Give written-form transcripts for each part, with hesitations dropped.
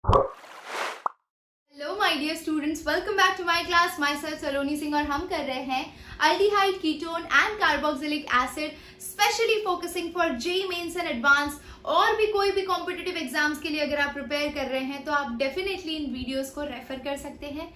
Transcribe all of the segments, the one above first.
Hello my dear students, welcome back to my class. Myself Saloni Singh और हम कर रहे हैं aldehyde ketone and carboxylic acid, especially focusing for JEE mains and advance. और भी कोई भी कॉम्पिटिटिव एग्जाम्स के लिए अगर आप प्रिपेयर कर रहे हैं तो आप डेफिनेटली इन वीडियोस को रेफर कर सकते हैं।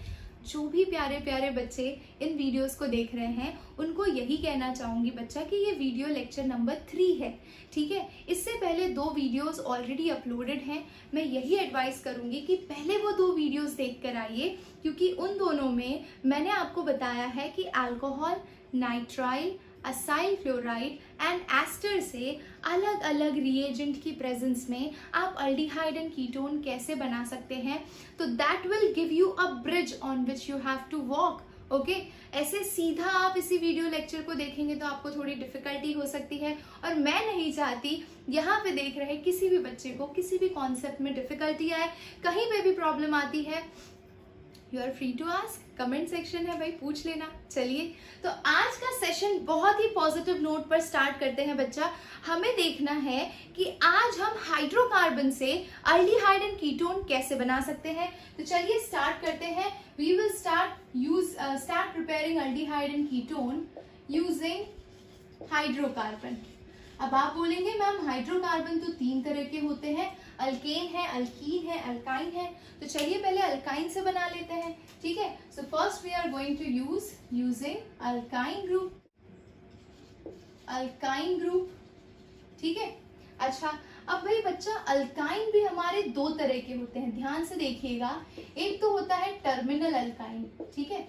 जो भी प्यारे प्यारे बच्चे इन वीडियोस को देख रहे हैं उनको यही कहना चाहूंगी बच्चा कि ये वीडियो लेक्चर नंबर 3 है, ठीक है। इससे पहले 2 वीडियोस ऑलरेडी अपलोडेड हैं। मैं यही एडवाइस करूंगी कि पहले वो 2 वीडियोस देख कर आइए, क्योंकि उन दोनों में मैंने आपको बताया है कि alcohol, nitrile, acyl fluoride and ester से अलग अलग रिएजेंट की प्रेजेंस में आप अल्डिहाइड एंड कीटोन कैसे बना सकते हैं। तो that will give you a bridge on which you have to walk. Okay, ऐसे सीधा आप इसी वीडियो लेक्चर को देखेंगे तो आपको थोड़ी डिफिकल्टी हो सकती है, और मैं नहीं चाहती यहाँ पे देख रहे किसी भी बच्चे को किसी भी कॉन्सेप्ट में डिफिकल्टी आए, कहीं पे भी प्रॉब्लम आती है। You are free to ask, comment section है भाई, पूछ लेना। चलिए, तो आज का सेशन बहुत ही पॉजिटिव नोट पर स्टार्ट करते हैं बच्चा। हमें देखना है कि आज हम हाइड्रोकार्बन से अल्डिहाइड एंड कीटोन कैसे बना सकते हैं। तो चलिए स्टार्ट करते हैं। We will start preparing aldehyde and ketone using hydrocarbon. अब आप बोलेंगे मैम हाइड्रोकार्बन तो 3 तरह के होते हैं, अल्केन है, अल्कीन है, अल्काइन है। तो चलिए पहले अल्काइन से बना लेते हैं, ठीक है। So first we are going to using alkyne group, ठीक है। अच्छा, अब भाई बच्चा अल्काइन भी हमारे 2 तरह के होते हैं, ध्यान से देखिएगा। एक तो होता है टर्मिनल अल्काइन, ठीक है,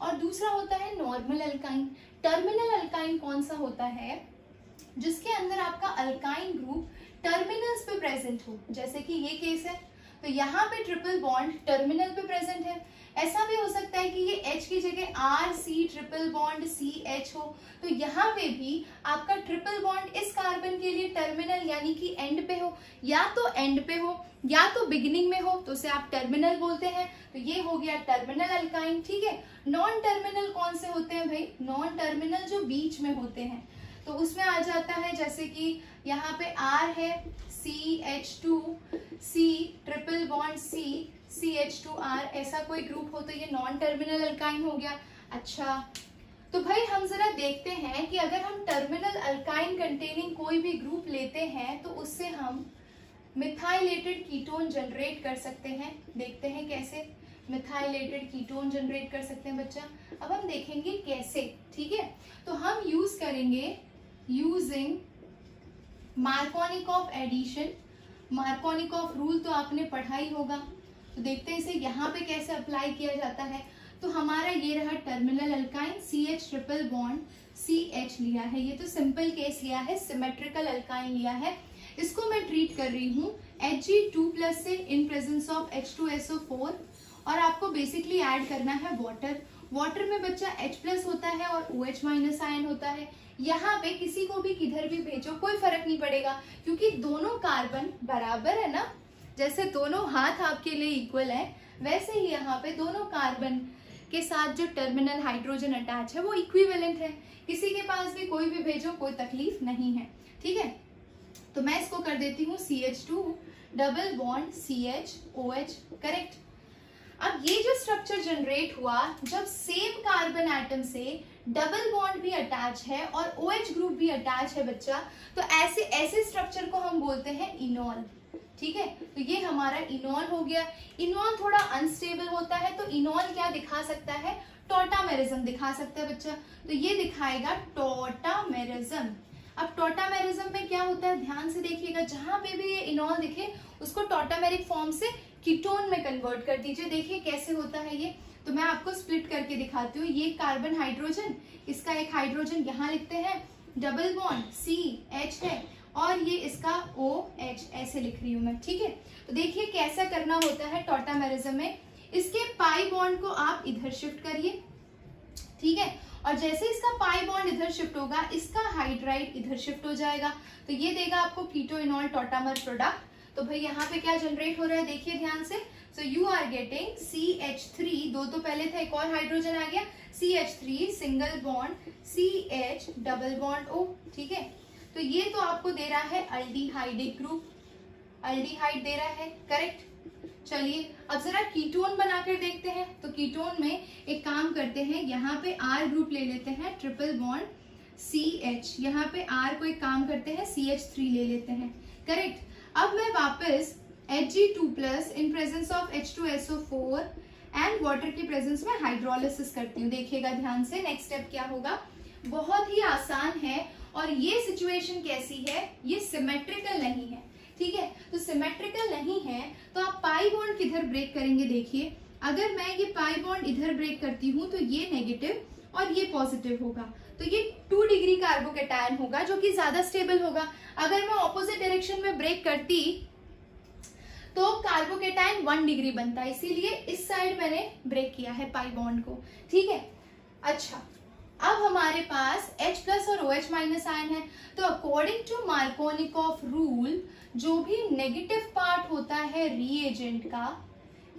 और दूसरा होता है नॉर्मल अल्काइन। टर्मिनल अल्काइन कौन सा होता है? जिसके अंदर आपका अल्काइन ग्रुप टर्मिनल्स पे प्रेजेंट हो, जैसे कि ये केस है। तो यहाँ पे ट्रिपल बॉन्ड टर्मिनल पे प्रेजेंट है। ऐसा भी हो सकता है कि ये H की जगह RC ट्रिपल बॉन्ड CH हो। तो यहाँ पे भी आपका ट्रिपल बॉन्ड इस कार्बन के लिए टर्मिनल यानी कि एंड पे हो, या तो एंड पे हो या तो बिगिनिंग में हो, तो उसे आप टर्मिनल बोलते हैं। तो ये हो गया टर्मिनल अल्काइन, ठीक है। नॉन टर्मिनल कौन से होते हैं भाई? नॉन टर्मिनल जो बीच में होते हैं, तो उसमें आ जाता है जैसे कि यहाँ पे R है, CH2, C triple bond C, CH2R, ऐसा कोई ग्रुप हो तो ये नॉन टर्मिनल अल्काइन हो गया। अच्छा, तो भाई हम जरा देखते हैं कि अगर हम टर्मिनल अल्काइन कंटेनिंग कोई भी ग्रुप लेते हैं तो उससे हम मिथाइलेटेड कीटोन जनरेट कर सकते हैं। देखते हैं कैसे मिथाइलेटेड कीटोन जनरेट कर सकते हैं बच्चा। अब हम देखेंगे कैसे, ठीक है। तो हम यूज करेंगे using Markovnikov addition. Markovnikov rule तो आपने पढ़ा ही होगा। तो देखते हैं इसे यहाँ पे कैसे अप्लाई किया जाता है। तो हमारा ये रहा terminal alkyne, CH triple bond CH लिया है, ये तो सिंपल केस लिया है, सिमेट्रिकल अल्काइन लिया है। इसको मैं ट्रीट कर रही हूँ Hg2+ से इन प्रेजेंस ऑफ H2SO4, और आपको बेसिकली ऐड करना है वाटर। वाटर में बच्चा H+ होता है और OH- आयन होता है। यहाँ पे किसी को भी किधर भी भेजो कोई फर्क नहीं पड़ेगा, क्योंकि दोनों कार्बन बराबर है ना। जैसे दोनों हाथ आपके लिए इक्वल है, वैसे ही यहाँ पे दोनों कार्बन के साथ जो टर्मिनल हाइड्रोजन अटैच है वो इक्विवेलेंट है। किसी के पास भी कोई भी भेजो कोई तकलीफ नहीं है, ठीक है। तो मैं इसको कर देती हूँ CH2 double bond CH OH, correct. अब ये जो स्ट्रक्चर जनरेट हुआ जब सेम कार्बन एटम से डबल बॉन्ड भी अटैच है और OH ग्रुप भी अटैच है बच्चा, तो ऐसे स्ट्रक्चर को हम बोलते हैं इनॉल, ठीक है। तो ये हमारा इनॉल हो गया। इनॉल थोड़ा अनस्टेबल होता है, तो इनॉल क्या दिखा सकता है? टॉटामेरिज्म दिखा सकता है बच्चा। तो ये दिखाएगा टॉटामेरिज्म। अब टॉटामेरिज्म में क्या होता है, ध्यान से देखिएगा, जहां पे भी ये इनॉल दिखे उसको टॉटामेरिक फॉर्म से कीटोन में कन्वर्ट कर दीजिए। देखिए कैसे होता है ये। तो मैं आपको स्प्लिट करके दिखाती हूँ। ये कार्बन हाइड्रोजन, इसका एक हाइड्रोजन यहाँ लिखते हैं, डबल बॉन्ड CH है, और ये इसका OH ऐसे लिख रही हूँ मैं, ठीक है। तो देखिए कैसा करना होता है टॉटामेरिज्म में। इसके पाई बॉन्ड को आप इधर शिफ्ट करिए, ठीक है, और जैसे इसका पाई बॉन्ड इधर शिफ्ट होगा इसका हाइड्राइड इधर शिफ्ट हो जाएगा। तो ये देगा आपको कीटोइनॉल टॉटामर प्रोडक्ट। तो भाई यहाँ पे क्या जनरेट हो रहा है देखिए ध्यान से। सो यू आर गेटिंग CH3, 2 तो पहले था, एक और हाइड्रोजन आ गया, CH3 single bond CH double bond O, ठीक है। तो ये तो आपको दे रहा है अल्डिहाइडिक ग्रुप, अल्डिहाइड दे रहा है, करेक्ट। चलिए अब जरा कीटोन बनाकर देखते हैं। तो कीटोन में एक काम करते हैं, यहाँ पे R ग्रुप ले लेते हैं, ट्रिपल बॉन्ड CH, यहाँ पे R को एक काम करते हैं CH3 ले लेते हैं, करेक्ट। अब मैं वापस Hg2+ in presence of H2SO4 and water की प्रेजेंस में हाइड्रोलिसिस करती हूँ। देखिएगा ध्यान से, नेक्स्ट स्टेप क्या होगा, बहुत ही आसान है। और ये सिचुएशन कैसी है, ये सिमेट्रिकल नहीं है, ठीक है। तो सिमेट्रिकल नहीं है तो आप पाई बॉन्ड किधर ब्रेक करेंगे, देखिए अगर मैं ये पाई बॉन्ड इधर ब्रेक करती हूँ तो ये नेगेटिव और ये पॉजिटिव होगा, तो ये 2 डिग्री कार्बोकैटायन होगा जो कि ज्यादा स्टेबल होगा। अगर मैं ऑपोजिट डायरेक्शन में ब्रेक करती तो कार्बोकैटायन 1 डिग्री बनता है, इसीलिए इस साइड मैंने ब्रेक किया है पाई बॉन्ड को, ठीक है। अच्छा, अब हमारे पास H+ और OH- आयन है, तो अकॉर्डिंग टू मार्कोनिकॉफ रूल जो भी नेगेटिव पार्ट होता है रिएजेंट का,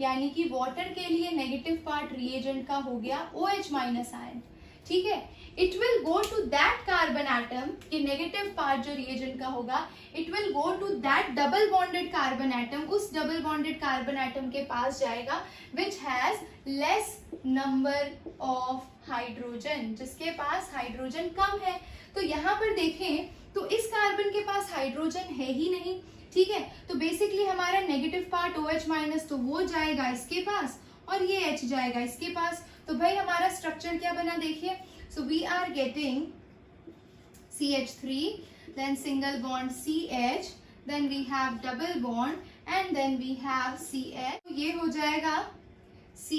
यानी कि वाटर के लिए नेगेटिव पार्ट रिएजेंट का हो गया OH- आयन, ठीक है। It will go to that carbon atom, ये नेगेटिव पार्ट जो रिएजेंट का होगा, it will go to that double bonded carbon atom, उस डबल बॉन्डेड कार्बन एटम के पास जाएगा which has less number of hydrogen, जिसके पास हाइड्रोजन कम है। तो यहाँ पर देखें तो इस कार्बन के पास हाइड्रोजन है ही नहीं, ठीक है। तो बेसिकली हमारा नेगेटिव पार्ट OH- तो वो जाएगा इसके पास और ये H जाएगा इसके पास। तो भाई हमारा स्ट्रक्चर क्या बना, देखिए, so we are getting CH3, then single bond CH, then we have double bond and then we have CH। तो ये हो जाएगा C,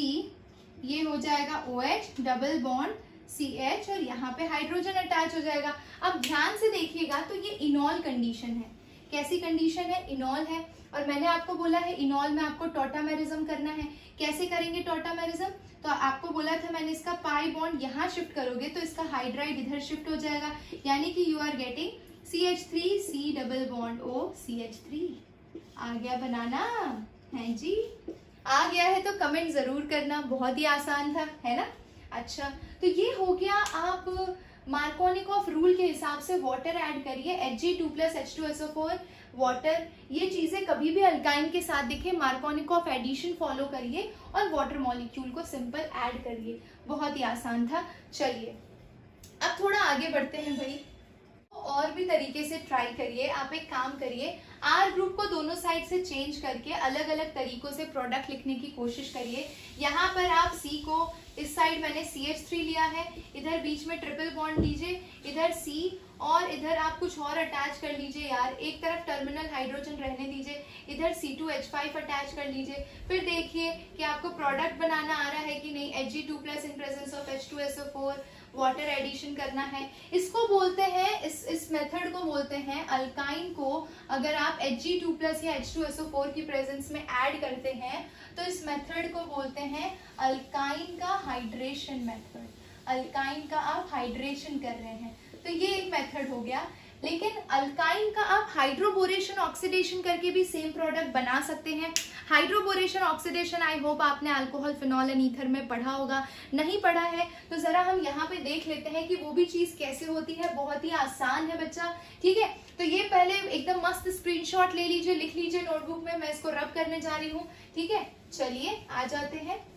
ये हो जाएगा OH, डबल बॉन्ड CH और यहाँ पे हाइड्रोजन अटैच हो जाएगा। अब ध्यान से देखिएगा तो ये इनॉल कंडीशन है, कैसी कंडीशन है, इनॉल है। और मैंने आपको बोला है इनॉल में आपको टॉटामेरिज्म करना है। कैसे करेंगे टॉटामेरिज्म, तो आपको बोला था मैंने, इसका पाई बॉन्ड यहाँ शिफ्ट करोगे तो इसका हाइड्राइड इधर शिफ्ट हो जाएगा, यानी कि you are getting CH3 C double bond O CH3। आ गया बनाना है जी, आ गया है तो कमेंट जरूर करना, बहुत ही आसान था, है ना। अच्छा, तो ये हो गया, आप मार्कोनिकॉफ रूल के हिसाब से वाटर ऐड करिए, Hg2+ H2SO4 वाटर, ये चीजें कभी भी अल्काइन के साथ दिखे मार्कोनिकॉफ एडिशन फॉलो करिए और वाटर मॉलिक्यूल को सिंपल ऐड करिए, बहुत ही आसान था। चलिए अब थोड़ा आगे बढ़ते हैं भाई, और भी तरीके से ट्राई करिए। आप एक काम करिए, R ग्रुप को दोनों साइड से चेंज करके अलग अलग तरीकों से प्रोडक्ट लिखने की कोशिश करिए। यहाँ पर आप C को, इस साइड मैंने CH3 लिया है, इधर बीच में ट्रिपल बॉन्ड लीजिए, इधर C और इधर आप कुछ और अटैच कर लीजिए यार, एक तरफ टर्मिनल हाइड्रोजन रहने दीजिए, इधर C2H5 अटैच कर लीजिए। फिर देखिए कि आपको प्रोडक्ट बनाना आ रहा है कि नहीं, Hg2+ in presence of H2SO4 water addition करना है। इसको बोलते हैं, इस मेथड को बोलते हैं अल्काइन को, अगर आप Hg2+ या H2SO4 की प्रेजेंस में ऐड करते हैं तो इस मेथड को बोलते हैं अल्काइन का हाइड्रेशन मेथड। अल्काइन का आप हाइड्रेशन कर रहे हैं, तो ये एक मेथड हो गया। लेकिन अल्काइन का आप हाइड्रोबोरेशन ऑक्सीडेशन करके भी सेम प्रोडक्ट बना सकते हैं। हाइड्रोबोरेशन ऑक्सीडेशन आई होप आपने अल्कोहल, फिनॉल एंड ईथर में पढ़ा होगा, नहीं पढ़ा है तो जरा हम यहाँ पे देख लेते हैं कि वो भी चीज कैसे होती है। बहुत ही आसान है बच्चा, ठीक है। तो ये पहले एकदम मस्त स्क्रीनशॉट ले लीजिए, लिख लीजिए नोटबुक में, मैं इसको रब करने जा रही हूँ, ठीक है। चलिए आ जाते हैं,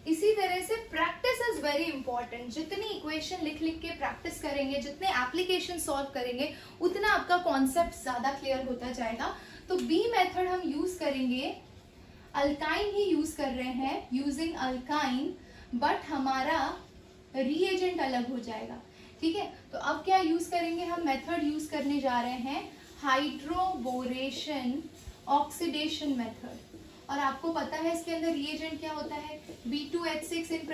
इसी तरह से प्रैक्टिस इज वेरी इंपॉर्टेंट। जितनी इक्वेशन लिख लिख के प्रैक्टिस करेंगे, जितने एप्लीकेशन सॉल्व करेंगे, उतना आपका कॉन्सेप्ट ज्यादा क्लियर होता जाएगा। तो बी मेथड हम यूज करेंगे, अल्काइन ही यूज कर रहे हैं, यूजिंग अल्काइन, बट हमारा रिएजेंट अलग हो जाएगा, ठीक है। तो अब क्या यूज करेंगे हम, मेथड यूज करने जा रहे हैं हाइड्रोबोरेशन ऑक्सीडेशन मेथड। और आपको पता है इसके अंदर रिएजेंट क्या होता है, B2H6 in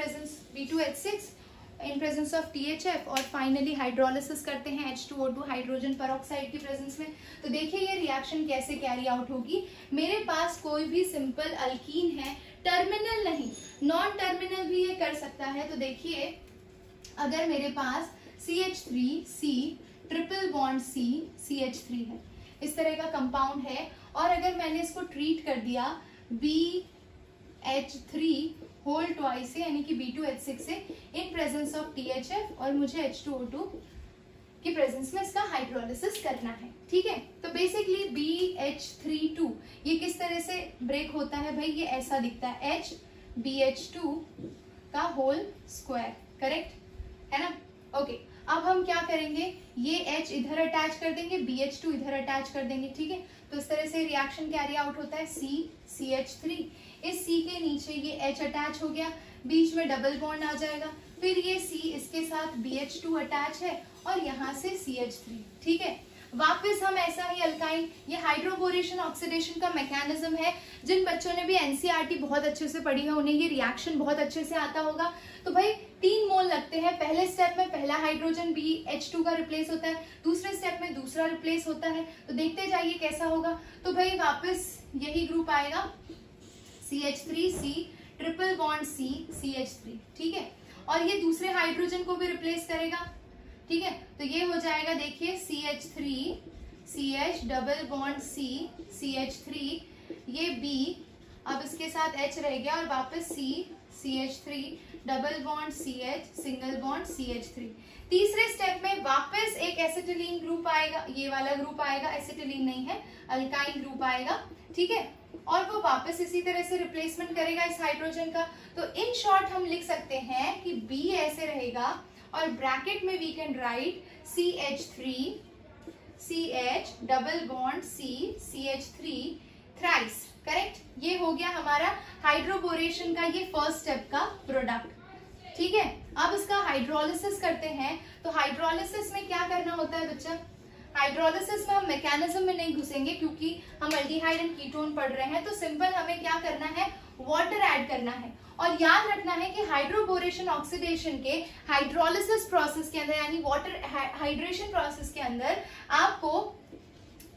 presence of THF, और फाइनली हाइड्रोलिसिस करते हैं H2O2 हाइड्रोजन पेरोक्साइड की प्रेजेंस में। तो देखिए ये रिएक्शन कैसे कैरी आउट होगी। मेरे पास कोई भी सिंपल अल्कीन है, टर्मिनल नहीं, नॉन टर्मिनल भी ये कर सकता है। तो देखिए अगर मेरे पास CH3C triple bond C CH3 है, इस तरह का कंपाउंड है, और अगर मैंने इसको ट्रीट कर दिया BH3 होल ट्वाइस से यानी कि B2H6 से इन प्रेजेंस ऑफ THF और मुझे H2O2 की प्रेजेंस में इसका हाइड्रोलिसिस करना है। ठीक है, तो बेसिकली BH32 ये किस तरह से ब्रेक होता है भाई, ये ऐसा दिखता है HBH2 का होल स्क्वायर, करेक्ट है ना। ओके, अब हम क्या करेंगे, ये H इधर अटैच कर देंगे, BH2 इधर अटैच कर देंगे। ठीक है, तो इस तरह से रिएक्शन कैरी आउट होता है CCH3, इस C के नीचे ये H अटैच हो गया, बीच में डबल बॉन्ड आ जाएगा, फिर ये C इसके साथ BH2 अटैच है और यहाँ से CH3। ठीक है, वापस हम ऐसा ही अल्काइन, ये हाइड्रोबोरेशन ऑक्सीडेशन का मैकेनिज्म है। जिन बच्चों ने भी एनसीईआरटी बहुत अच्छे से पढ़ी है उन्हें ये रिएक्शन बहुत अच्छे से आता होगा। तो भाई 3 मोल लगते हैं, पहले स्टेप में पहला हाइड्रोजन BH2 का रिप्लेस होता है, दूसरे स्टेप में दूसरा रिप्लेस होता है। तो देखते जाइए कैसा होगा। तो भाई वापस यही ग्रुप आएगा CH3C triple bond C CH3। ठीक है, और ये दूसरे हाइड्रोजन को भी रिप्लेस करेगा। ठीक है, तो ये हो जाएगा, देखिए CH3 CH double bond C CH3, ये B, अब इसके साथ H रह गया और वापस C CH3 double bond CH single bond CH3। तीसरे स्टेप में वापस एक एसिटिलीन ग्रुप आएगा, ये वाला ग्रुप आएगा, एसिटिलीन नहीं है, अल्काइल ग्रुप आएगा। ठीक है, और वो वापस इसी तरह से रिप्लेसमेंट करेगा इस हाइड्रोजन का। तो इन शॉर्ट हम लिख सकते हैं कि B ऐसे रहेगा और ब्रैकेट में we can write CH3 CH double bond C CH3 thrice, correct. ये हो गया हमारा हाइड्रोबोरेशन का ये फर्स्ट स्टेप का प्रोडक्ट। ठीक है, अब इसका हाइड्रोलिसिस करते हैं। तो हाइड्रोलिसिस में क्या करना होता है बच्चा, हाइड्रोलिसिस में हम मैकेनिज्म में नहीं घुसेंगे क्योंकि हम अल्डिहाइड एंड कीटोन पढ़ रहे हैं। तो सिंपल हमें क्या करना है, वाटर ऐड करना है। और याद रखना है कि हाइड्रोबोरेशन ऑक्सीडेशन के हाइड्रोलिसिस प्रोसेस के अंदर यानी वाटर हाइड्रेशन प्रोसेस के अंदर आपको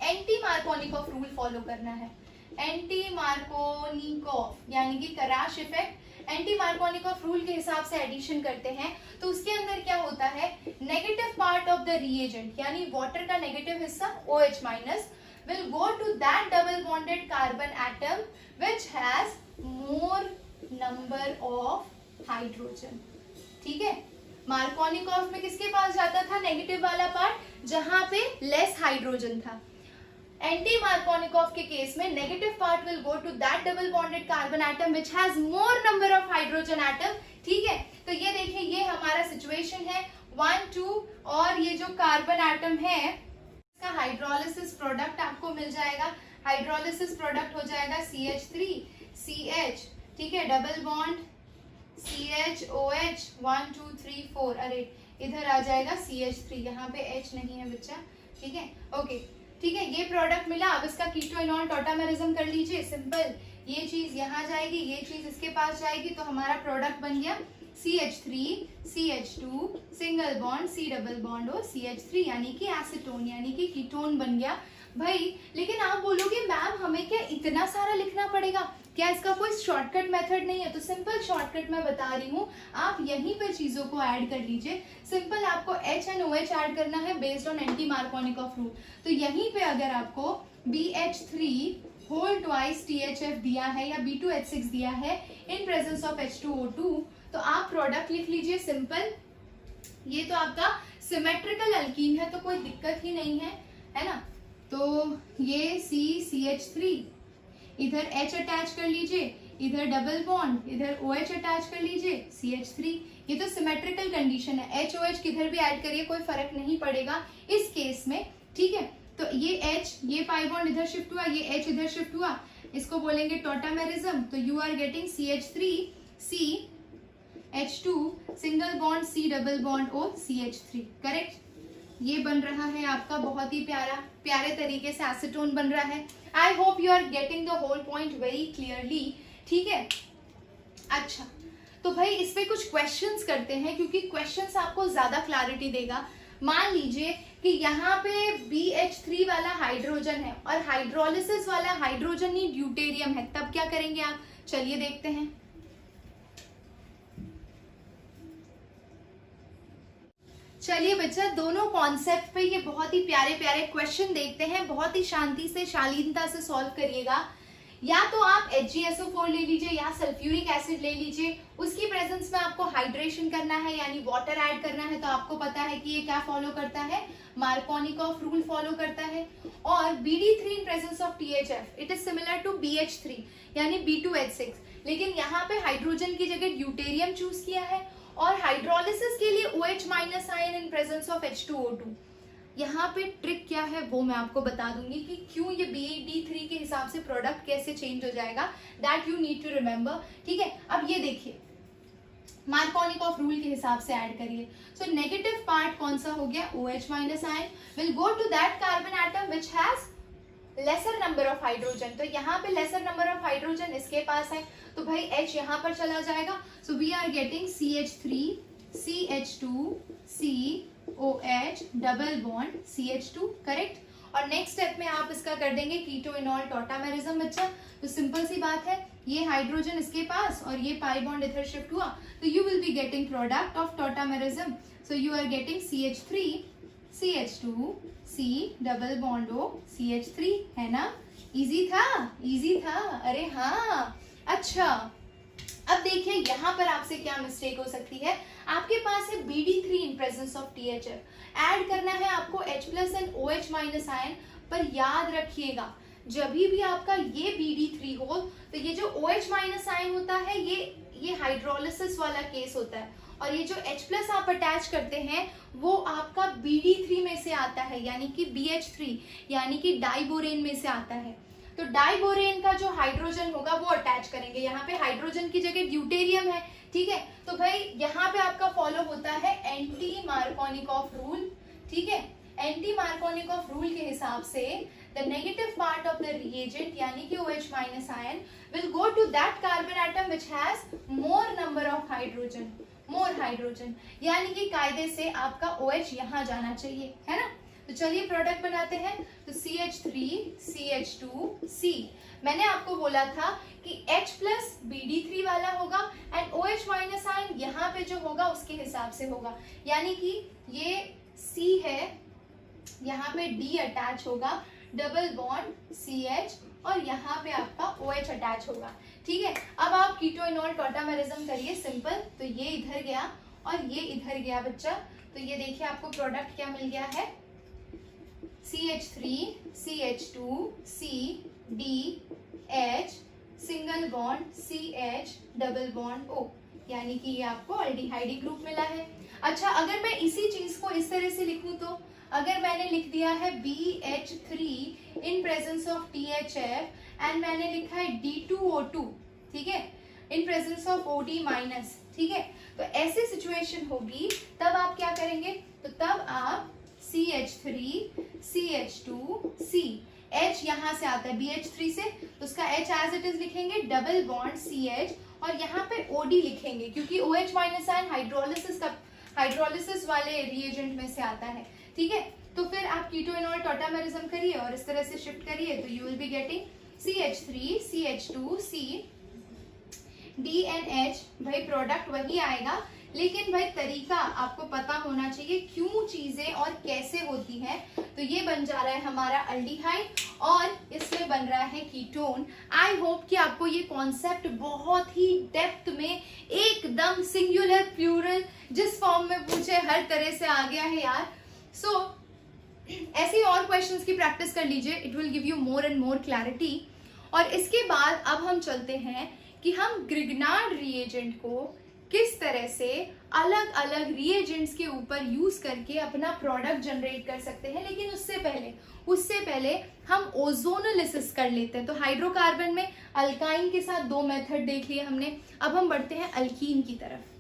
एंटी मार्कोनिकॉफ रूल फॉलो करना है। एंटी मार्कोनिकॉफ यानी कि कराश इफेक्ट, एंटी मार्कोनिकॉफ रूल के हिसाब से एडिशन करते हैं। तो उसके अंदर क्या होता है, negative part of the reagent यानी वाटर का नेगेटिव हिस्सा OH minus will go to that double bonded carbon atom which has more number of hydrogen। ठीक है, मार्कोनिकॉफ में किसके पास जाता था, नेगेटिव वाला पार्ट जहां पे लेस हाइड्रोजन था। एंटी मार्कोनिकॉफ के केस में negative part will go to that double bonded carbon atom which has more number of hydrogen atom. ठीक है, तो ये देखिए ये हमारा सिचुएशन है 1 2 और ये जो कार्बन एटम है इसका हाइड्रोलिसिस प्रोडक्ट आपको मिल जाएगा। हाइड्रोलिसिस प्रोडक्ट हो जाएगा CH3 CH, ठीक है, डबल बॉन्ड CH OH 1 2 3 4, अरे इधर आ जाएगा CH3, यहाँ पे H नहीं है बच्चा। ठीक है, ओके, ठीक है, ये प्रोडक्ट मिला। अब इसका कीटो इनॉन टॉटामेरिज्म कर लीजिए, सिंपल, ये चीज यहाँ जाएगी, ये चीज इसके पास जाएगी, तो हमारा प्रोडक्ट बन गया CH3 CH2 single bond C double bond और CH3 यानी कि एसीटोन यानी कि कीटोन बन गया भाई। लेकिन आप बोलोगे मैम हमें क्या इतना सारा लिखना पड़ेगा, क्या इसका कोई शॉर्टकट मेथड नहीं है? तो सिंपल शॉर्टकट मैं बता रही हूँ, आप यहीं पे चीजों को ऐड कर लीजिए। सिंपल आपको H एंड OH ऐड करना है based on anti Markovnikov rule. तो यहीं पे अगर आपको BH3 होल ट्वाइस THF दिया है या B2H6 दिया है इन प्रेजेंस ऑफ H2O2, तो आप प्रोडक्ट लिख लीजिए सिंपल। ये तो आपका सिमेट्रिकल अल्कीन है तो कोई दिक्कत ही नहीं है, है ना। तो ये CH3, इधर H अटैच कर लीजिए, इधर डबल बॉन्ड, इधर OH अटैच कर लीजिए, CH3। ये तो सिमेट्रिकल कंडीशन है, HOH किधर भी ऐड करिए कोई फर्क नहीं पड़ेगा इस केस में। ठीक है, तो ये H, ये पाई बॉन्ड इधर शिफ्ट हुआ, ये H इधर शिफ्ट हुआ, इसको बोलेंगे टॉटामेरिज्म। तो you are getting CH3 C H2 single bond C double bond O CH3, correct. ये बन रहा है आपका बहुत ही प्यारे तरीके से एसीटोन बन रहा है। I hope you are getting the whole point very clearly. ठीक है, अच्छा, तो भाई इस पे कुछ क्वेश्चंस करते हैं क्योंकि क्वेश्चंस आपको ज्यादा क्लैरिटी देगा। मान लीजिए कि यहाँ पे BH3 वाला हाइड्रोजन है और हाइड्रोलिसिस वाला हाइड्रोजन ही ड्यूटेरियम है, तब क्या करेंगे आप? चलिए देखते हैं। चलिए बच्चा, दोनों कॉन्सेप्ट पे ये बहुत ही प्यारे प्यारे क्वेश्चन देखते हैं, बहुत ही शांति से शालीनता से सॉल्व करिएगा। या तो आप HgSO4 ले लीजिए या सल्फ्यूरिक एसिड ले लीजिए, उसकी प्रेजेंस में आपको हाइड्रेशन करना है यानी वाटर ऐड करना है, तो आपको पता है कि ये क्या फॉलो करता है, मार्कोनिकॉफ रूल फॉलो करता है। और BD3 in presence of THF it is similar to BH3 यानी B2H6, लेकिन यहाँ पे हाइड्रोजन की जगह ड्यूटेरियम चूज किया है, और हाइड्रोलिसिस के लिए OH- ion in presence of H2O2। यहाँ पे ट्रिक क्या है वो मैं आपको बता दूंगी कि क्यों ये BD3 के हिसाब से प्रोडक्ट कैसे चेंज हो जाएगा, that you need to remember, ठीक है। अब ये देखिए मार्कोनिकॉफ रूल के हिसाब से ऐड करिए, सो नेगेटिव पार्ट कौन सा हो गया, OH- ion will go to that carbon atom which has lesser number of hydrogen, तो यहाँ पे लेसर नंबर ऑफ हाइड्रोजन इसके पास है, तो भाई H यहाँ पर चला जाएगा, so we are getting CH3 CH2 COH double bond CH2, correct. और नेक्स्ट स्टेप में आप इसका कर देंगे कीटोइनॉल टॉटामेरिज्म बच्चा, तो सिंपल सी बात है, ये हाइड्रोजन इसके पास और ये पाई बॉन्ड इधर शिफ्ट हुआ, तो you will be getting product of tautomerism, so you are getting CH3 CH2 C double bond O CH3, है ना, इजी था, इजी था, अरे हाँ। अच्छा अब देखिए यहाँ पर आपसे क्या मिस्टेक हो सकती है, आपके पास है BD3 in presence of THF, add करना है आपको H+ एंड OH- आयन, पर याद रखिएगा जब भी आपका ये BD3 हो तो ये जो OH- आयन होता है ये हाइड्रोलिसिस वाला केस होता है, और ये जो H+ आप अटैच करते हैं वो आपका BD3 में से आता है यानी कि BH3 यानी कि डाइबोरेन में से आता है, तो डाइबोरेन का जो हाइड्रोजन होगा वो अटैच करेंगे, यहाँ पे हाइड्रोजन की जगह ड्यूटेरियम है, ठीक है। तो भाई यहाँ पे आपका फॉलो होता है एंटी मार्कोनिकॉफ रूल, ठीक है। एंटी मार्कोनिकॉफ रूल के हिसाब से the negative part of the reagent यानी कि OH- ion will go to that carbon atom which has more number of hydrogen, more hydrogen, यानी कि कायदे से आपका OH यहाँ जाना चाहिए, है ना। तो चलिए प्रोडक्ट बनाते हैं, तो CH3 CH2 C, मैंने आपको बोला था कि H+ BD3 वाला होगा एंड OH- आयन यहाँ पे जो होगा उसके हिसाब से होगा, यानी कि ये C है, यहाँ पे D अटैच होगा, डबल बॉन्ड CH, और यहाँ पे आपका OH अटैच होगा, ठीक है। अब आप कीटोइनॉल टॉटामेरिज्म करिए सिंपल, तो ये इधर गया और ये इधर गया बच्चा, तो ये देखिए आपको प्रोडक्ट क्या मिल गया है, CH3 CH2 C D H single bond CH double bond O, यानी कि ये आपको अल्डिहाइड ग्रुप मिला है। अच्छा अगर मैं इसी चीज को इस तरह से लिखूं, तो अगर मैंने लिख दिया है BH3 in presence of THF and मैंने लिखा है D2O2, ठीक है, इन प्रेजेंस ऑफ OD-, ठीक है, तो ऐसी सिचुएशन होगी तब आप क्या करेंगे, तो तब आप CH3 CH2 C, H यहाँ से आता है BH3 से, तो उसका H एज इट इज लिखेंगे, डबल बॉन्ड CH, और यहाँ पे OD लिखेंगे क्योंकि OH- आयन हाइड्रोलिसिस वाले रिएजेंट में से आता है, ठीक है। तो फिर आप कीटोइनॉल टॉटामेरिज्म करिए और इस तरह से शिफ्ट करिए, तो you will be getting CH3 CH2 C DNH, भाई प्रोडक्ट वही आएगा, लेकिन भाई तरीका आपको पता होना चाहिए क्यों चीजें और कैसे होती हैं। तो ये बन जा रहा है हमारा अल्डिहाइड और इसमें बन रहा है कीटोन। आई होप कि आपको ये कॉन्सेप्ट बहुत ही डेप्थ में एकदम सिंगुलर प्लूरल जिस फॉर्म में पूछे हर तरह से आ गया है यार। सो ऐसी और क्वेश्चंस की प्रैक्टिस कर लीजिए, it will give you more and more clarity. और इसके बाद अब हम चलते हैं कि हम ग्रिग्नार्ड रिएजेंट को किस तरह से अलग अलग रिएजेंट्स के ऊपर यूज करके अपना प्रोडक्ट जनरेट कर सकते हैं। लेकिन उससे पहले हम ओजोनोलिसिस कर लेते हैं। तो हाइड्रोकार्बन में अल्काइन के साथ दो मेथड देख लिए हमने, अब हम बढ़ते हैं अल्कीन की तरफ।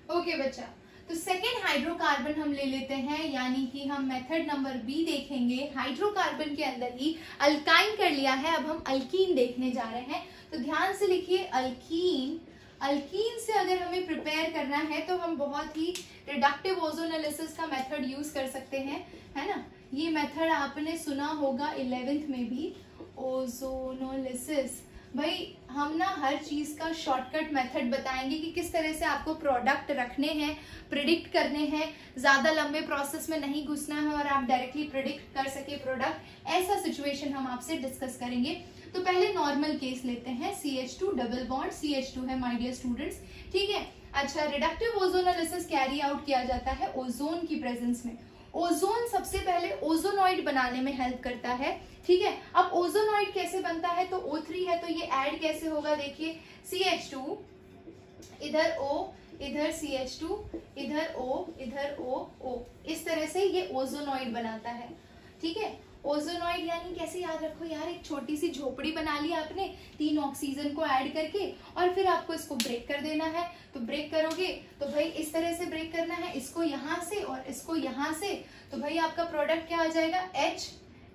ओके बच्चा, तो सेकेंड हाइड्रोकार्बन हम ले लेते हैं, यानी कि हम मेथड नंबर बी देखेंगे। हाइड्रोकार्बन के अंदर ही अल्काइन कर लिया है, अब हम अल्कीन देखने जा रहे हैं। तो ध्यान से लिखिए अल्कीन। अल्कीन से अगर हमें प्रिपेयर करना है तो हम बहुत ही रिडक्टिव ओजोनोलिसिस का मेथड यूज कर सकते हैं, है ना। ये मेथड आपने सुना होगा 11th में भी, ओजोनोलिसिस। भाई हम ना हर चीज़ का शॉर्टकट मेथड बताएंगे कि किस तरह से आपको प्रोडक्ट रखने हैं, प्रिडिक्ट करने हैं, ज़्यादा लंबे प्रोसेस में नहीं घुसना है और आप डायरेक्टली प्रिडिक्ट कर सके प्रोडक्ट, ऐसा सिचुएशन हम आपसे डिस्कस करेंगे। तो पहले नॉर्मल केस लेते हैं, CH2 डबल बॉन्ड CH2 है माय डियर स्टूडेंट्स, ठीक है। अच्छा, रिडक्टिव ओजोनोलिसिस कैरी आउट किया जाता है ओजोन की प्रेजेंस में। ओजोन सबसे पहले ओजोनॉइड बनाने में हेल्प करता है, ठीक है। अब ओजोनॉइड कैसे बनता है, तो O3 है तो ये ऐड कैसे होगा, देखिए CH2 इधर O इधर CH2 इधर O इधर O, इस तरह से ये ओजोनॉइड बनाता है, ठीक है। ओजोनॉइड यानी कैसे याद रखो यार, एक छोटी सी झोपड़ी बना ली आपने 3 ऑक्सीजन को ऐड करके, और फिर आपको इसको ब्रेक कर देना है। तो ब्रेक करोगे तो भाई इस तरह से ब्रेक करना है, इसको यहाँ से और इसको यहाँ से, तो भाई आपका प्रोडक्ट क्या आ जाएगा,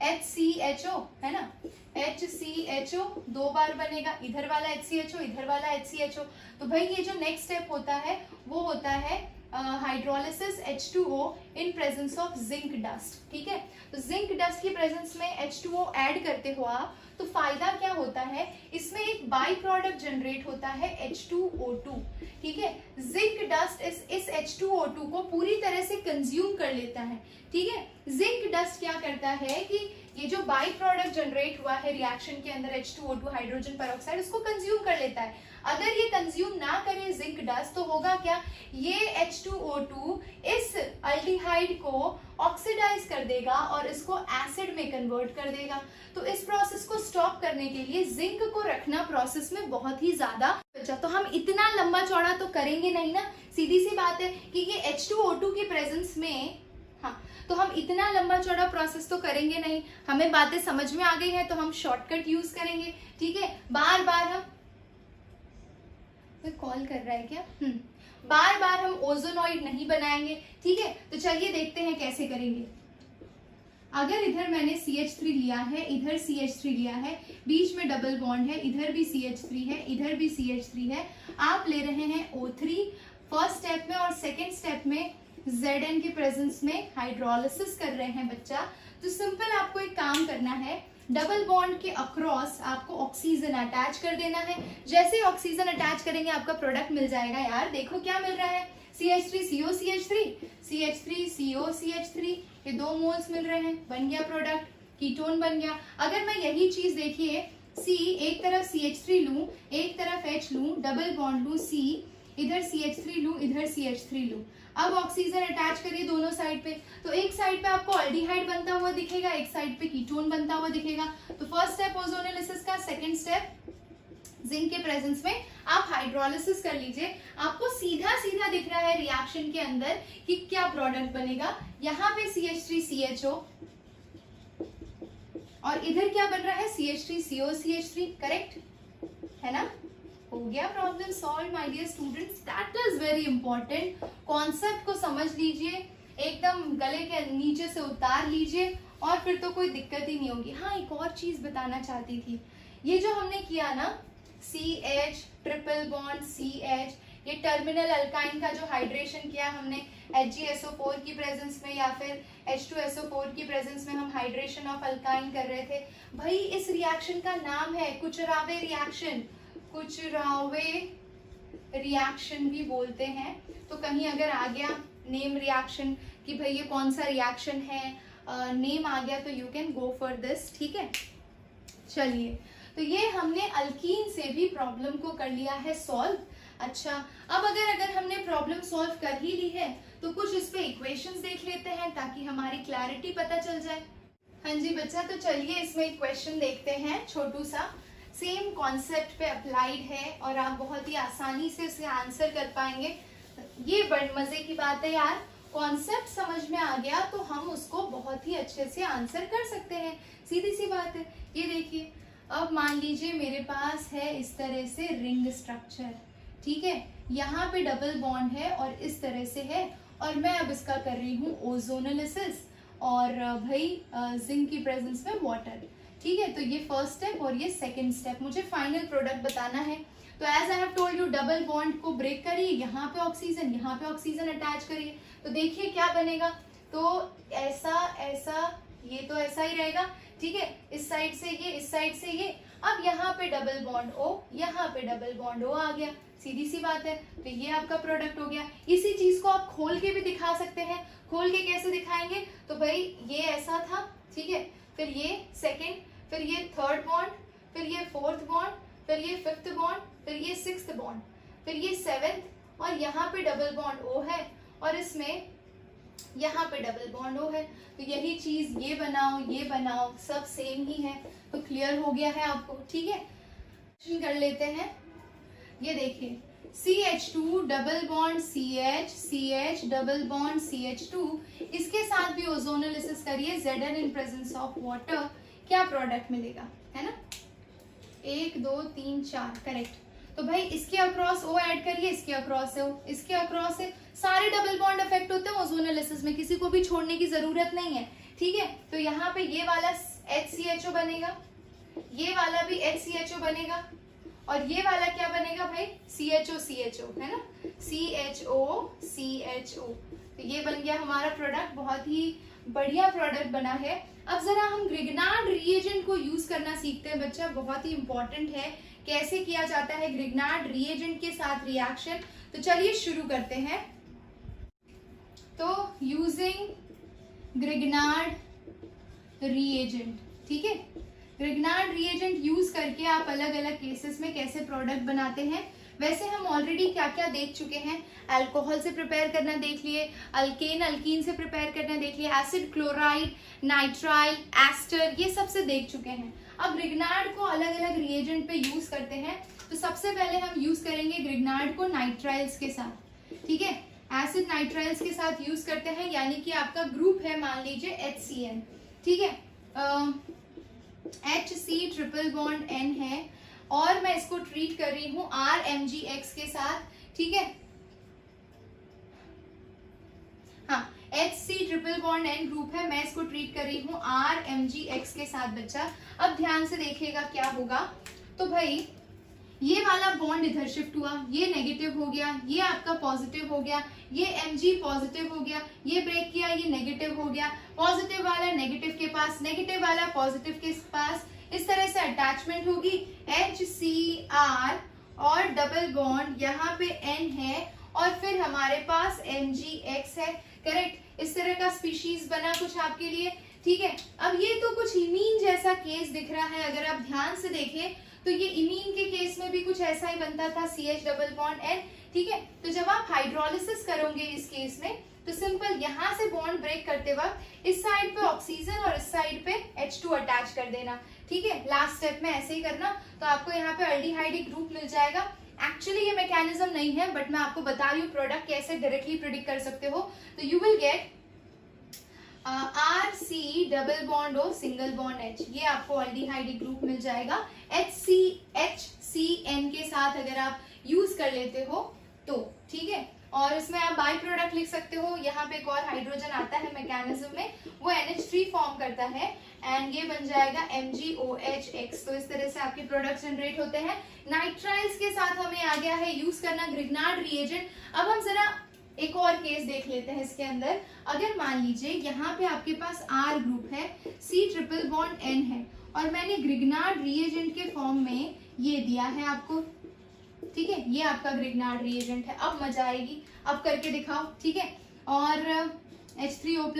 HCHO, है ना, HCHO 2 बार बनेगा, इधर वाला HCHO इधर वाला HCHO। तो भाई ये जो नेक्स्ट स्टेप होता है वो होता है hydrolysis H2O in presence of zinc dust, ठीक है। तो जिंक डस्ट की प्रेजेंस में H2O ऐड करते हो आप, तो फायदा क्या होता है, इसमें एक बाई प्रोडक्ट जनरेट होता है H2O2, ठीक है। जिंक डस्ट इस H2O2 को पूरी तरह से कंज्यूम कर लेता है, ठीक है। जिंक डस्ट क्या करता है कि ये जो बाई प्रोडक्ट जनरेट हुआ है रिएक्शन के अंदर H2O2 हाइड्रोजन पेरोक्साइड, उसको कंज्यूम कर लेता है। अगर ये कंज्यूम ना करे जिंक डस्ट, तो होगा क्या, ये H2O2 इस अल्डिहाइड को ऑक्सीडाइज कर देगा और इसको एसिड में कन्वर्ट कर देगा। तो इस प्रोसेस को स्टॉप करने के लिए जिंक को रखना प्रोसेस में बहुत ही ज्यादा, तो हम इतना लंबा चौड़ा तो करेंगे नहीं ना, सीधी सी बात है कि ये H2O2 की प्रेजेंस में, हाँ, तो हम इतना लंबा चौड़ा प्रोसेस तो करेंगे नहीं। हमें बातें समझ में आ गई है तो हम शॉर्टकट यूज करेंगे, ठीक है। बार बार हम, कॉल कर रहा है क्या, बार बार हम ओजोनॉइड नहीं बनाएंगे, ठीक है। तो चलिए देखते हैं कैसे करेंगे। अगर इधर मैंने CH3 लिया है, इधर CH3 लिया है, बीच में डबल बॉन्ड है, इधर भी CH3 है, इधर भी CH3 है, आप ले रहे हैं O3 फर्स्ट स्टेप में और सेकेंड स्टेप में Zn की प्रेजेंस में हाइड्रोलिसिस कर रहे हैं बच्चा। तो सिंपल आपको एक काम करना है, डबल बॉन्ड के अक्रॉस आपको ऑक्सीजन अटैच कर देना है। जैसे ऑक्सीजन अटैच करेंगे आपका प्रोडक्ट मिल जाएगा यार, देखो क्या मिल रहा है, CH3CO CH3CO CH3, ये 2 मोल्स मिल रहे हैं, बन गया प्रोडक्ट, कीटोन बन गया। अगर मैं यही चीज देखिए, C एक तरफ CH3 लूं, एक तरफ H लूं, डबल बॉन्ड लूं C, इधर CH3 लूं, इधर CH3 लूं, अब ऑक्सीजन अटैच करिए दोनों साइड पे, तो एक साइड पे आपको अल्डिहाइड बनता हुआ दिखेगा, एक साइड पे कीटोन बनता हुआ दिखेगा। तो फर्स्ट स्टेप ओजोनोलिसिस का, सेकंड स्टेप जिंक के प्रेजेंस में आप हाइड्रोलिसिस कर लीजिए। आपको सीधा सीधा दिख रहा है रिएक्शन के अंदर कि क्या प्रोडक्ट बनेगा, यहाँ पे CH3CHO और इधर क्या बन रहा है, CH3CO CH3, करेक्ट है ना। हो गया problem solve my dear students, that is very important. Concept को समझ लीजिए, एकदम गले के नीचे से उतार लीजिए और फिर तो कोई दिक्कत ही नहीं होगी। हाँ, एक और चीज बताना चाहती थी, ये जो हमने किया ना CH ट्रिपल बॉन्ड CH, ये टर्मिनल अल्काइन का जो हाइड्रेशन किया हमने HgSO4 की प्रेजेंस में या फिर H2SO4 की प्रेजेंस में हम हाइड्रेशन ऑफ अल्काइन कर रहे थे। भाई इस रिएक्शन का नाम है कुचरावे रिएक्शन, कुचरावे रिएक्शन भी बोलते हैं। तो कहीं अगर आ गया नेम रिएक्शन कि भाई ये कौन सा रिएक्शन है, नेम आ गया तो you can go for this, ठीक है। चलिए, तो ये हमने अल्कीन से भी प्रॉब्लम को कर लिया है सॉल्व। अच्छा, अब अगर हमने प्रॉब्लम सॉल्व कर ही ली है तो कुछ इस पे इक्वेशंस देख लेते हैं ताकि हमारी क्लैरिटी पता चल जाए। हाँ जी बच्चा, तो चलिए इसमें एक क्वेश्चन देखते हैं, छोटू सा, सेम कॉन्सेप्ट पे अप्लाइड है और आप बहुत ही आसानी से उसे आंसर कर पाएंगे। ये बड़ मजे की बात है यार, कॉन्सेप्ट समझ में आ गया तो हम उसको बहुत ही अच्छे से आंसर कर सकते हैं, सीधी सी बात है। ये देखिए, अब मान लीजिए मेरे पास है इस तरह से रिंग स्ट्रक्चर, ठीक है, यहाँ पे डबल बॉन्ड है और इस तरह से है, और मैं अब इसका कर रही हूँ ओजोनोलिसिस और भाई जिंक की प्रेजेंस में वाटर, ठीक है। तो ये फर्स्ट स्टेप और ये सेकंड स्टेप, मुझे फाइनल प्रोडक्ट बताना है। तो as I have told you, double bond को ब्रेक करिए, यहाँ पे ऑक्सीजन अटैच करिए, तो देखिए क्या बनेगा। तो ऐसा ऐसा, ये तो ऐसा ही रहेगा, ठीक है, इस साइड से ये, इस साइड से ये। अब यहाँ पे डबल बॉन्ड O, यहाँ पे डबल बॉन्ड O आ गया, सीधी सी बात है। तो ये आपका प्रोडक्ट हो गया। इसी चीज को आप खोल के भी दिखा सकते हैं। खोल के कैसे दिखाएंगे, तो भाई ये ऐसा था, ठीक है, फिर ये सेकेंड, फिर ये थर्ड बॉन्ड, फिर ये फोर्थ बॉन्ड, फिर ये फिफ्थ बॉन्ड, फिर ये सिक्स्थ बॉन्ड, फिर ये सेवेंथ, और यहाँ पे डबल बॉन्ड O है और इसमें यहाँ पे डबल बॉन्ड O है। तो यही चीज ये बनाओ सब सेम ही है। तो क्लियर हो गया है आपको, ठीक है। कर लेते हैं, ये देखिए CH2 double bond CH double bond CH2, इसके साथ भी ओजोनोलिसिस करिए Zn in presence of water, क्या प्रोडक्ट मिलेगा, है ना, 1 2 3 4, करेक्ट। तो भाई इसके अक्रॉस O ऐड करिए, इसके अक्रॉस है O, इसके अक्रॉस है, सारे डबल बॉन्ड इफेक्ट होते हैं ओजोनोलिसिस में, किसी को भी छोड़ने की जरूरत नहीं है, ठीक है। तो यहाँ पे ये वाला HCHO बनेगा, ये वाला भी HCHO बनेगा, और ये वाला क्या बनेगा भाई, CHO, है ना, CHO। तो ये बन गया हमारा प्रोडक्ट, बहुत ही बढ़िया प्रोडक्ट बना है। अब जरा हम ग्रिग्नार्ड रिएजेंट को यूज करना सीखते हैं बच्चा, बहुत ही इंपॉर्टेंट है कैसे किया जाता है ग्रिग्नार्ड रिएजेंट के साथ रिएक्शन। तो चलिए शुरू करते हैं। तो यूजिंग ग्रिग्नार्ड रिएजेंट, ठीक है, ग्रिग्नार्ड रिएजेंट यूज करके आप अलग अलग केसेस में कैसे प्रोडक्ट बनाते हैं। वैसे हम ऑलरेडी क्या क्या देख चुके हैं, अल्कोहल से प्रिपेयर करना देख लिए, अल्केन अल्कीन से प्रिपेयर करना देख लिए, एसिड क्लोराइड, नाइट्राइल, एस्टर, ये सब से देख चुके हैं। अब ग्रिग्नार्ड को अलग अलग रिएजेंट पे यूज करते हैं। तो सबसे पहले हम यूज करेंगे ग्रिग्नार्ड को नाइट्राइल्स के साथ, ठीक है, एसिड नाइट्राइल्स के साथ यूज करते हैं, यानी कि आपका ग्रुप है मान लीजिए HCN, ठीक है, HC ट्रिपल बॉन्ड N है, और मैं इसको ट्रीट कर रही हूं RMgX के साथ, ठीक है, हाँ, HC triple bond N group है, मैं इसको ट्रीट कर रही हूं RMgX के साथ बच्चा। अब ध्यान से देखिएगा क्या होगा। तो भाई ये वाला बॉन्ड इधर शिफ्ट हुआ, ये नेगेटिव हो गया, ये आपका पॉजिटिव हो गया, ये Mg पॉजिटिव हो गया, ये ब्रेक किया, ये नेगेटिव हो गया, पॉजिटिव वाला नेगेटिव के पास, नेगेटिव वाला पॉजिटिव के पास, इस तरह से अटैचमेंट होगी HCr और डबल बॉन्ड यहाँ पे N है, और फिर हमारे पास MgX है, करेक्ट। इस तरह का स्पीशीज बना कुछ आपके लिए, ठीक है। अब ये तो कुछ इमीन जैसा केस दिख रहा है, अगर आप ध्यान से देखें तो ये इमीन के केस में भी कुछ ऐसा ही बनता था, CH डबल बॉन्ड N, ठीक है। तो जब आप हाइड्रोलिसिस करोगे इस केस में, तो सिंपल यहाँ से बॉन्ड ब्रेक करते वक्त इस साइड पे ऑक्सीजन और इस साइड पे H2 अटैच कर देना, ठीक है। लास्ट स्टेप में ऐसे ही करना, तो आपको यहाँ पे अल्डिहाइड ग्रुप मिल जाएगा। एक्चुअली ये मैकेनिज्म नहीं है, बट मैं आपको बता रही हूँ प्रोडक्ट कैसे डायरेक्टली प्रेडिक्ट कर सकते हो। तो you will get RC double bond O single bond H, ये आपको अल्डिहाइड ग्रुप मिल जाएगा HCN के साथ अगर आप यूज कर लेते हो तो, ठीक है। और इसमें आप बाई प्रोडक्ट लिख सकते हो, यहाँ पे एक और हाइड्रोजन आता है मैकेनिज्म में, वो NH3 फॉर्म करता है, एंड ये बन जाएगा MgOHX। तो इस तरह से आपके प्रोडक्ट जनरेट होते हैं। नाइट्राइल्स के साथ हमें आ गया है यूज करना ग्रिग्नार्ड रिएजेंट। अब हम जरा एक और केस देख लेते हैं इसके अंदर। अगर मान लीजिए यहाँ पे आपके पास R ग्रुप है, C ट्रिपल बॉन्ड N है, और मैंने ग्रिग्नार्ड रिएजेंट के फॉर्म में ये दिया है आपको, ठीक है, ये आपका ग्रिग्नार्ड रिएजेंट है। अब मजा आएगी, अब करके दिखाओ, ठीक है। और H3O+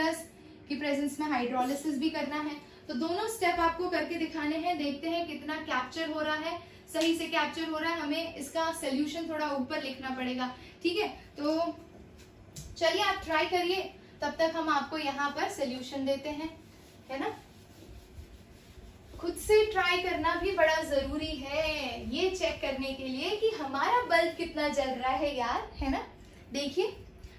की प्रेजेंस में हाइड्रोलिसिस भी करना है, तो दोनों स्टेप आपको करके दिखाने हैं। देखते हैं कितना कैप्चर हो रहा है, सही से कैप्चर हो रहा है, हमें इसका सोल्यूशन थोड़ा ऊपर लिखना पड़ेगा, ठीक है। तो चलिए आप ट्राई करिए, तब तक हम आपको यहाँ पर सोल्यूशन देते हैं, है ना। खुद से ट्राई करना भी बड़ा जरूरी है, ये चेक करने के लिए कि हमारा बल्ब कितना जल रहा है यार, है ना। देखिए,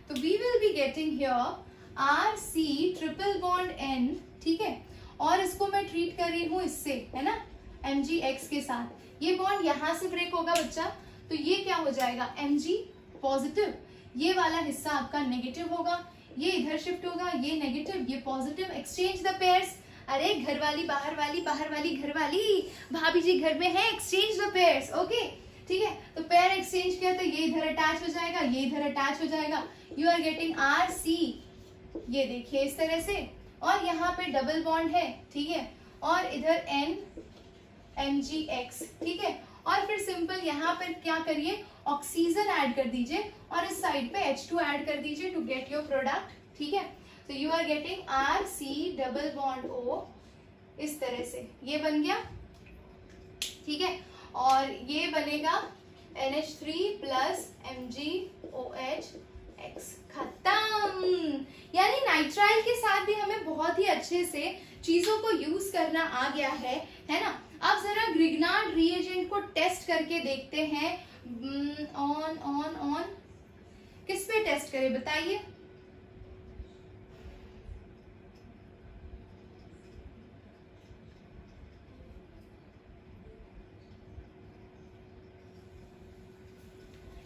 तो we will be getting here RC triple bond N, ठीक है, और इसको मैं ट्रीट कर रही हूँ इससे, है ना, MgX के साथ। ये बॉन्ड यहाँ से ब्रेक होगा बच्चा, तो ये क्या हो जाएगा, Mg पॉजिटिव, ये वाला हिस्सा आपका नेगेटिव होगा, ये इधर शिफ्ट होगा, ये नेगेटिव, ये पॉजिटिव, एक्सचेंज द पेयर्स। अरे घर वाली बाहर वाली, बाहर वाली घर वाली, भाभी जी घर में है, एक्सचेंज द पेयर्स, ओके, ठीक है। तो पेयर एक्सचेंज किया तो ये इधर अटैच हो जाएगा, ये इधर अटैच हो जाएगा, यू आर गेटिंग RC, ये देखिए इस तरह से, और यहाँ पे डबल बॉन्ड है, ठीक है, और इधर N MgX, ठीक है। और फिर सिंपल यहाँ पर क्या करिए, ऑक्सीजन ऐड कर दीजिए और इस साइड पे H2 ऐड कर दीजिए टू गेट योर प्रोडक्ट, ठीक है। तो यू आर गेटिंग RC+O, इस तरह से ये बन गया, ठीक है। और ये बनेगा NH3+MgOH, खत्म। यानी नाइट्राइल के साथ भी हमें बहुत ही अच्छे से चीजों को यूज करना आ गया है ना। अब जरा ग्रिग्नार्ड रिएजेंट को टेस्ट करके देखते हैं। ऑन किस पे टेस्ट करें बताइए।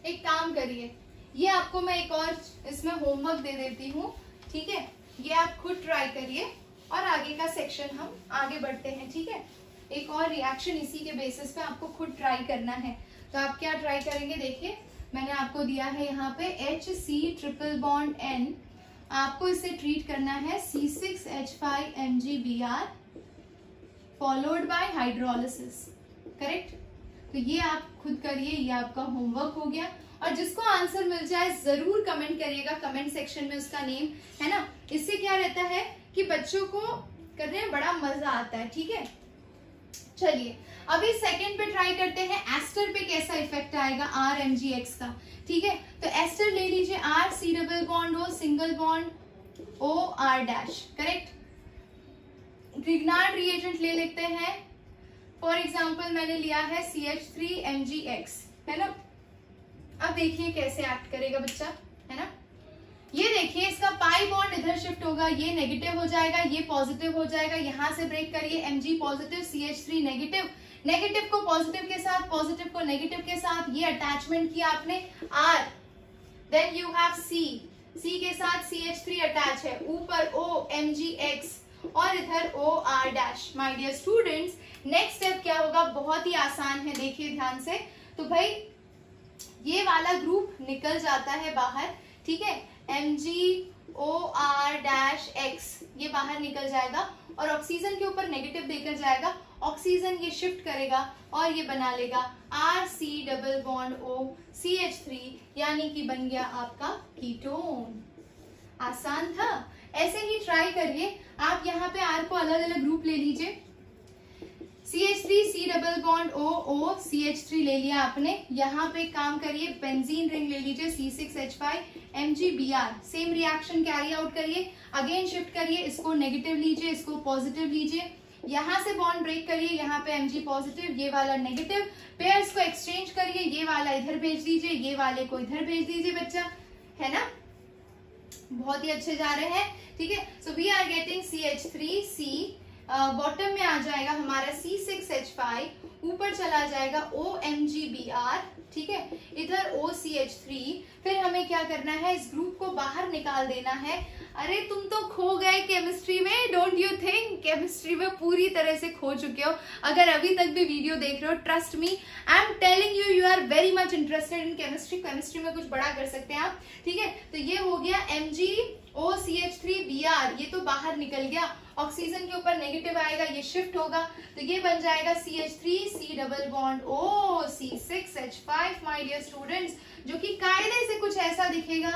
एक काम करिए, ये आपको मैं एक और इसमें होमवर्क दे देती हूँ, ठीक है। ये आप खुद ट्राई करिए और आगे का सेक्शन हम आगे बढ़ते हैं, ठीक है। एक और रिएक्शन इसी के बेसिस पे आपको खुद ट्राई करना है। तो आप क्या ट्राई करेंगे, देखिए मैंने आपको दिया है यहाँ पे HC+N, आपको इसे ट्रीट करना है C6H5MgBr followed by hydrolysis, correct. तो ये आप खुद करिए, ये आपका होमवर्क हो गया। और जिसको आंसर मिल जाए जरूर कमेंट करिएगा, कमेंट सेक्शन में उसका नेम, है ना। इससे क्या रहता है कि बच्चों को करने में बड़ा मजा आता है, ठीक है। चलिए अभी सेकंड पे ट्राई करते हैं, एस्टर पे कैसा इफेक्ट आएगा RMgX का, ठीक है। तो एस्टर ले लीजिए, RC+O single bond OR', correct. Grignard reagent ले लेते हैं, फॉर एग्जाम्पल मैंने लिया है CH3MgX, है ना। अब देखिए कैसे एक्ट करेगा बच्चा, है ना। ये देखिए इसका पाई बॉन्ड इधर शिफ्ट होगा, ये नेगेटिव हो जाएगा, ये पॉजिटिव हो जाएगा। यहां से ब्रेक करिए, Mg positive, CH3 negative, negative को पॉजिटिव के साथ, पॉजिटिव को नेगेटिव के साथ, ये अटैचमेंट किया आपने R, then you have C के साथ CH3 अटैच है, ऊपर O MgX और इधर OR'। My dear students, next step क्या होगा, बहुत ही आसान है, देखिए ध्यान से। तो भाई ये वाला ग्रुप निकल जाता है बाहर, ठीक है। MgOR', ये बाहर निकल जाएगा और ऑक्सीजन के ऊपर नेगेटिव देकर जाएगा, ऑक्सीजन ये शिफ्ट करेगा और ये बना लेगा RC+O CH3, यानी कि बन गया आपका कीटोन। आसान था, ऐसे ही ट्राई करिए आप। यहाँ पे R को अलग अलग ग्रुप ले लीजिए, CH3 C+O CH3 ले लिया आपने। यहाँ पे काम करिए, बेंजीन रिंग ले लीजिए C6H5MgBr, same reaction carry out करिए, अगेन शिफ्ट करिए, इसको नेगेटिव लीजिए, इसको पॉजिटिव लीजिए, यहाँ से बॉन्ड ब्रेक करिए, यहाँ पे Mg पॉजिटिव, ये वाला नेगेटिव, पेयर्स को एक्सचेंज करिए, ये वाला इधर भेज दीजिए, ये वाले को इधर भेज दीजिए बच्चा, है ना। बहुत ही अच्छे जा रहे हैं, ठीक है। So we are getting CH3C, bottom में आ जाएगा हमारा C6H5, ऊपर चला जाएगा OMgBr, ठीक है, इधर OCH3। फिर हमें क्या करना है, इस ग्रुप को बाहर निकाल देना है। अरे तुम तो खो गए केमिस्ट्री में, डोंट यू थिंक। केमिस्ट्री में पूरी तरह से खो चुके हो। अगर अभी तक भी वीडियो देख रहे हो, trust me, I am telling you, you are very much interested in chemistry. Chemistry में कुछ बड़ा कर सकते हैं आप, ठीक है। तो ये हो गया MgOCH3Br, ये तो बाहर निकल गया, ऑक्सीजन के ऊपर नेगेटिव आएगा, ये शिफ्ट होगा, तो ये बन जाएगा CH3C+O C6H5, my dear students, जो कि कायदे से कुछ ऐसा दिखेगा।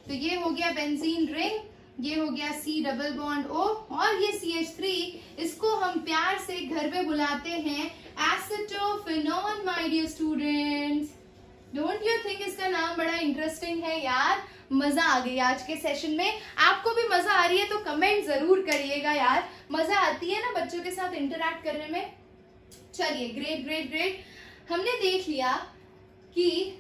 तो ये हो गया बेंजीन रिंग, ये हो गया C+O और ये CH3, इसको हम प्यार से घर पे बुलाते हैं acetophenone, my dear students. Don't you think इसका नाम बड़ा इंटरेस्टिंग है यार। मजा आ गई आज के सेशन में। आपको भी मजा आ रही है तो कमेंट जरूर करिएगा यार, मजा आती है ना बच्चों के साथ इंटरैक्ट करने में। चलिए, ग्रेट ग्रेट ग्रेट, हमने देख लिया कि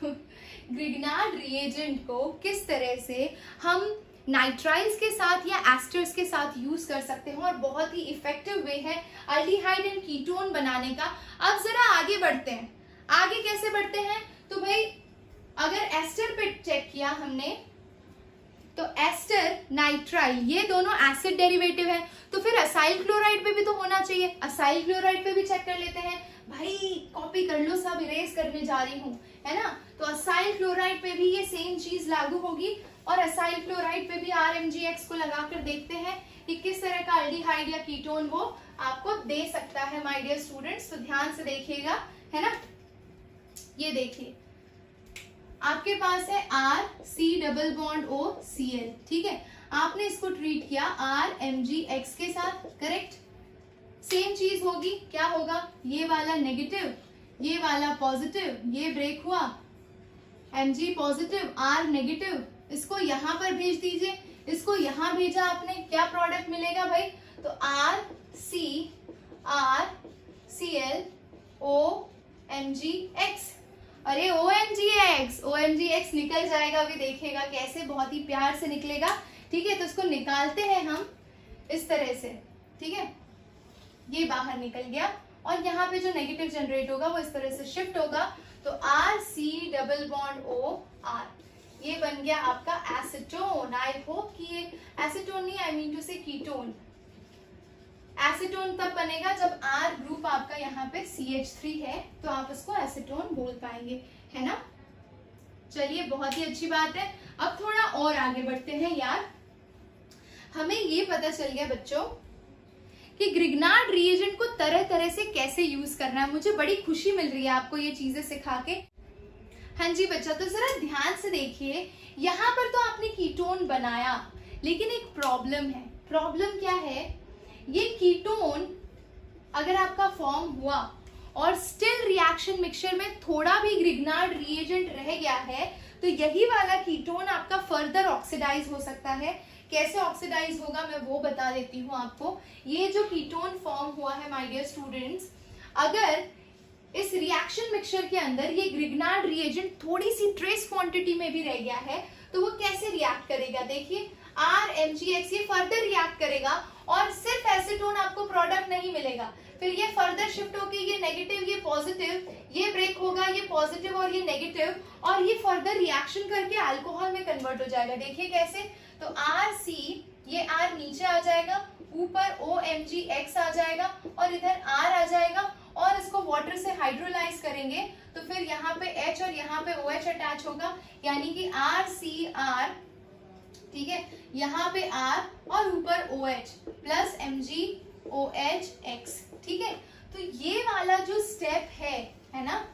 ग्रिग्नार्ड रिएजेंट को किस तरह से हम नाइट्राइल्स के साथ या एस्टर्स के साथ यूज कर सकते हैं और बहुत ही इफेक्टिव वे है अल्डिहाइड एंड कीटोन बनाने का। अब जरा आगे बढ़ते हैं। आगे कैसे बढ़ते हैं, तो भाई अगर एस्टर पे चेक किया हमने, तो एस्टर नाइट्राइल ये दोनों एसिड डेरिवेटिव है, तो फिर असाइल क्लोराइड पे भी तो होना चाहिए। असाइल क्लोराइड पे भी चेक कर लेते हैं। भाई कॉपी कर लो, सब इरेज करने जा रही हूँ, है ना। तो असाइल क्लोराइड पे भी ये सेम चीज लागू होगी और असाइल क्लोराइड पे भी RMgX को लगाकर देखते हैं कि किस तरह का अल्डिहाइड या कीटोन वो आपको दे सकता है माय डियर स्टूडेंट्स। तो ध्यान से देखिएगा, है ना। ये देखिए आपके पास है RC डबल बॉन्ड OCl, ठीक है। आपने इसको ट्रीट किया RMgX के साथ, करेक्ट। सेम चीज होगी, क्या होगा, ये वाला नेगेटिव, ये वाला पॉजिटिव, ये ब्रेक हुआ, Mg पॉजिटिव, R नेगेटिव, इसको यहां पर भेज दीजिए, इसको यहां भेजा आपने, क्या प्रोडक्ट मिलेगा भाई, तो RCl OMgX। अरे OMgX निकल जाएगा, अभी देखिएगा कैसे, बहुत ही प्यार से निकलेगा, ठीक है। तो इसको निकालते हैं हम इस तरह से, ठीक है। ये बाहर निकल गया और यहाँ पे जो नेगेटिव जनरेट होगा वो इस तरह से शिफ्ट होगा, तो RC डबल बॉन्ड OR, ये बन गया आपका एसीटोन। आई होप कि ये एसीटोन नहीं, आई मीन टू से कीटोन। एसीटोन तब बनेगा जब R ग्रुप आपका यहाँ पे CH3 है, तो आप इसको एसीटोन बोल पाएंगे, है ना। चलिए बहुत ही अच्छी बात है। अब थोड़ा और आगे बढ़ते हैं यार। हमें ये पता चल गया बच्चों कि ग्रिग्नार्ड रिएजेंट को तरह तरह से कैसे यूज करना है। मुझे बड़ी खुशी मिल रही है आपको ये चीजें सिखा के। हाँ जी बच्चा, तो जरा ध्यान से देखिए, यहाँ पर तो आपने कीटोन बनाया, लेकिन एक प्रॉब्लम है। प्रॉब्लम क्या है, ये कीटोन अगर आपका फॉर्म हुआ और स्टिल रिएक्शन मिक्सचर में थोड़ा भी ग्रिग्नार्ड रिएजेंट रह गया है, तो यही वाला कीटोन आपका फर्दर ऑक्सीडाइज हो सकता है। कैसे ऑक्सीडाइज होगा मैं वो बता देती हूँ आपको। ये जो कीटोन फॉर्म हुआ है माय डियर स्टूडेंट्स, अगर इस रिएक्शन मिक्सचर के अंदर ये ग्रिग्नार्ड रिएजेंट थोड़ी सी ट्रेस क्वांटिटी में भी रह गया है, तो वो कैसे रिएक्ट करेगा, देखिए RMgX ये फर्दर रिएक्ट करेगा और सिर्फ एसीटोन आपको प्रोडक्ट नहीं मिलेगा, फिर ये फर्दर शिफ्ट होके ये नेगेटिव, ये पॉजिटिव, ये ब्रेक होगा, ये पॉजिटिव और ये नेगेटिव, और ये फर्दर रिएक्शन करके अल्कोहल में कन्वर्ट हो जाएगा। देखिए कैसे, तो RC, ये R नीचे आ जाएगा, ऊपर OMgX आ जाएगा और इधर R आ जाएगा, और इसको वाटर से हाइड्रोलाइज करेंगे तो फिर यहाँ पे H और यहाँ पे OH अटैच होगा, यानी कि RCR, ठीक है, यहाँ पे R और ऊपर OH प्लस MgOHX, ठीक है। तो ये वाला जो स्टेप है ना,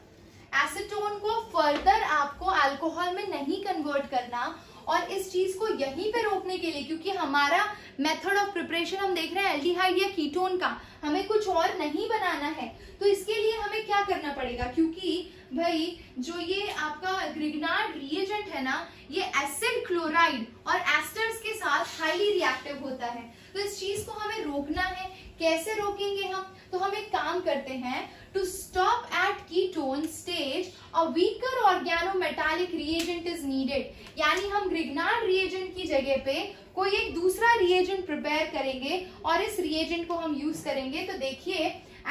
एसीटोन को फर्दर आपको अल्कोहल में नहीं कन्वर्ट करना, और इस चीज को यहीं पे रोकने के लिए, क्योंकि हमारा मेथड ऑफ प्रिपरेशन हम देख रहे हैं एल्डिहाइड या कीटोन का, हमें कुछ और नहीं बनाना है, तो इसके लिए हमें क्या करना पड़ेगा, क्योंकि भाई जो ये आपका ग्रिग्नार्ड रिएजेंट है ना, ये एसिड क्लोराइड और एस्टर्स के साथ हाईली रिएक्टिव होता है, तो इस चीज को हमें रोकना है। कैसे रोकेंगे हम, तो हम एक काम करते हैं, to stop at ketone stage a weaker organometallic reagent is needed, यानी हम ग्रिग्नार्ड रिएजेंट की जगह पे कोई एक दूसरा रिएजेंट प्रिपेयर करेंगे और इस रिएजेंट को हम यूज करेंगे। तो देखिए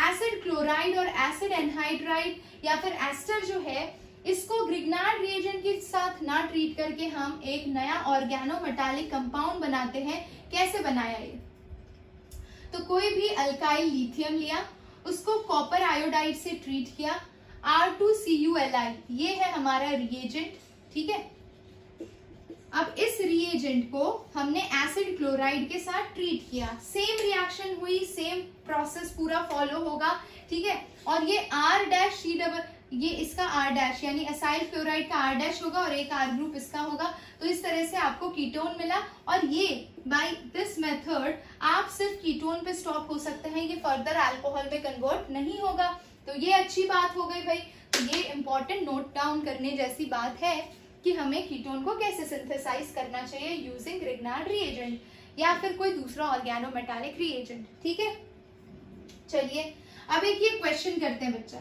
एसिड क्लोराइड और एसिड एनहाइड्राइड या फिर एस्टर जो है, इसको ग्रिग्नार्ड रिएजेंट के साथ ना ट्रीट करके हम एक नया ऑर्गेनोमेटालिक कंपाउंड बनाते हैं। कैसे बनाया ये, तो कोई भी अल्काइल लिथियम लिया, उसको कॉपर आयोडाइड से ट्रीट किया, R2CuLi, ये है हमारा रिएजेंट, ठीक है। अब इस रिएजेंट को हमने एसिड क्लोराइड के साथ ट्रीट किया, सेम रिएक्शन हुई, सेम प्रोसेस पूरा फॉलो होगा, ठीक है। और ये R-C, ये इसका R- यानी एसाइल क्लोराइड का R- होगा और एक R ग्रुप इसका होगा, तो इस तरह से आपको कीटोन मिला। और ये बाय दिस मेथड आप सिर्फ कीटोन पे स्टॉप हो सकते हैं, ये फर्दर अल्कोहल में कन्वर्ट नहीं होगा, तो ये अच्छी बात हो गई भाई। तो ये इंपॉर्टेंट नोट डाउन करने जैसी बात है कि हमें कीटोन को कैसे सिंथेसाइज करना चाहिए यूजिंग ग्रिग्नार्ड रिएजेंट या फिर कोई दूसरा ऑर्गेनोमेटालिक रिएजेंट, ठीक है। चलिए अब एक ये क्वेश्चन करते हैं बच्चा,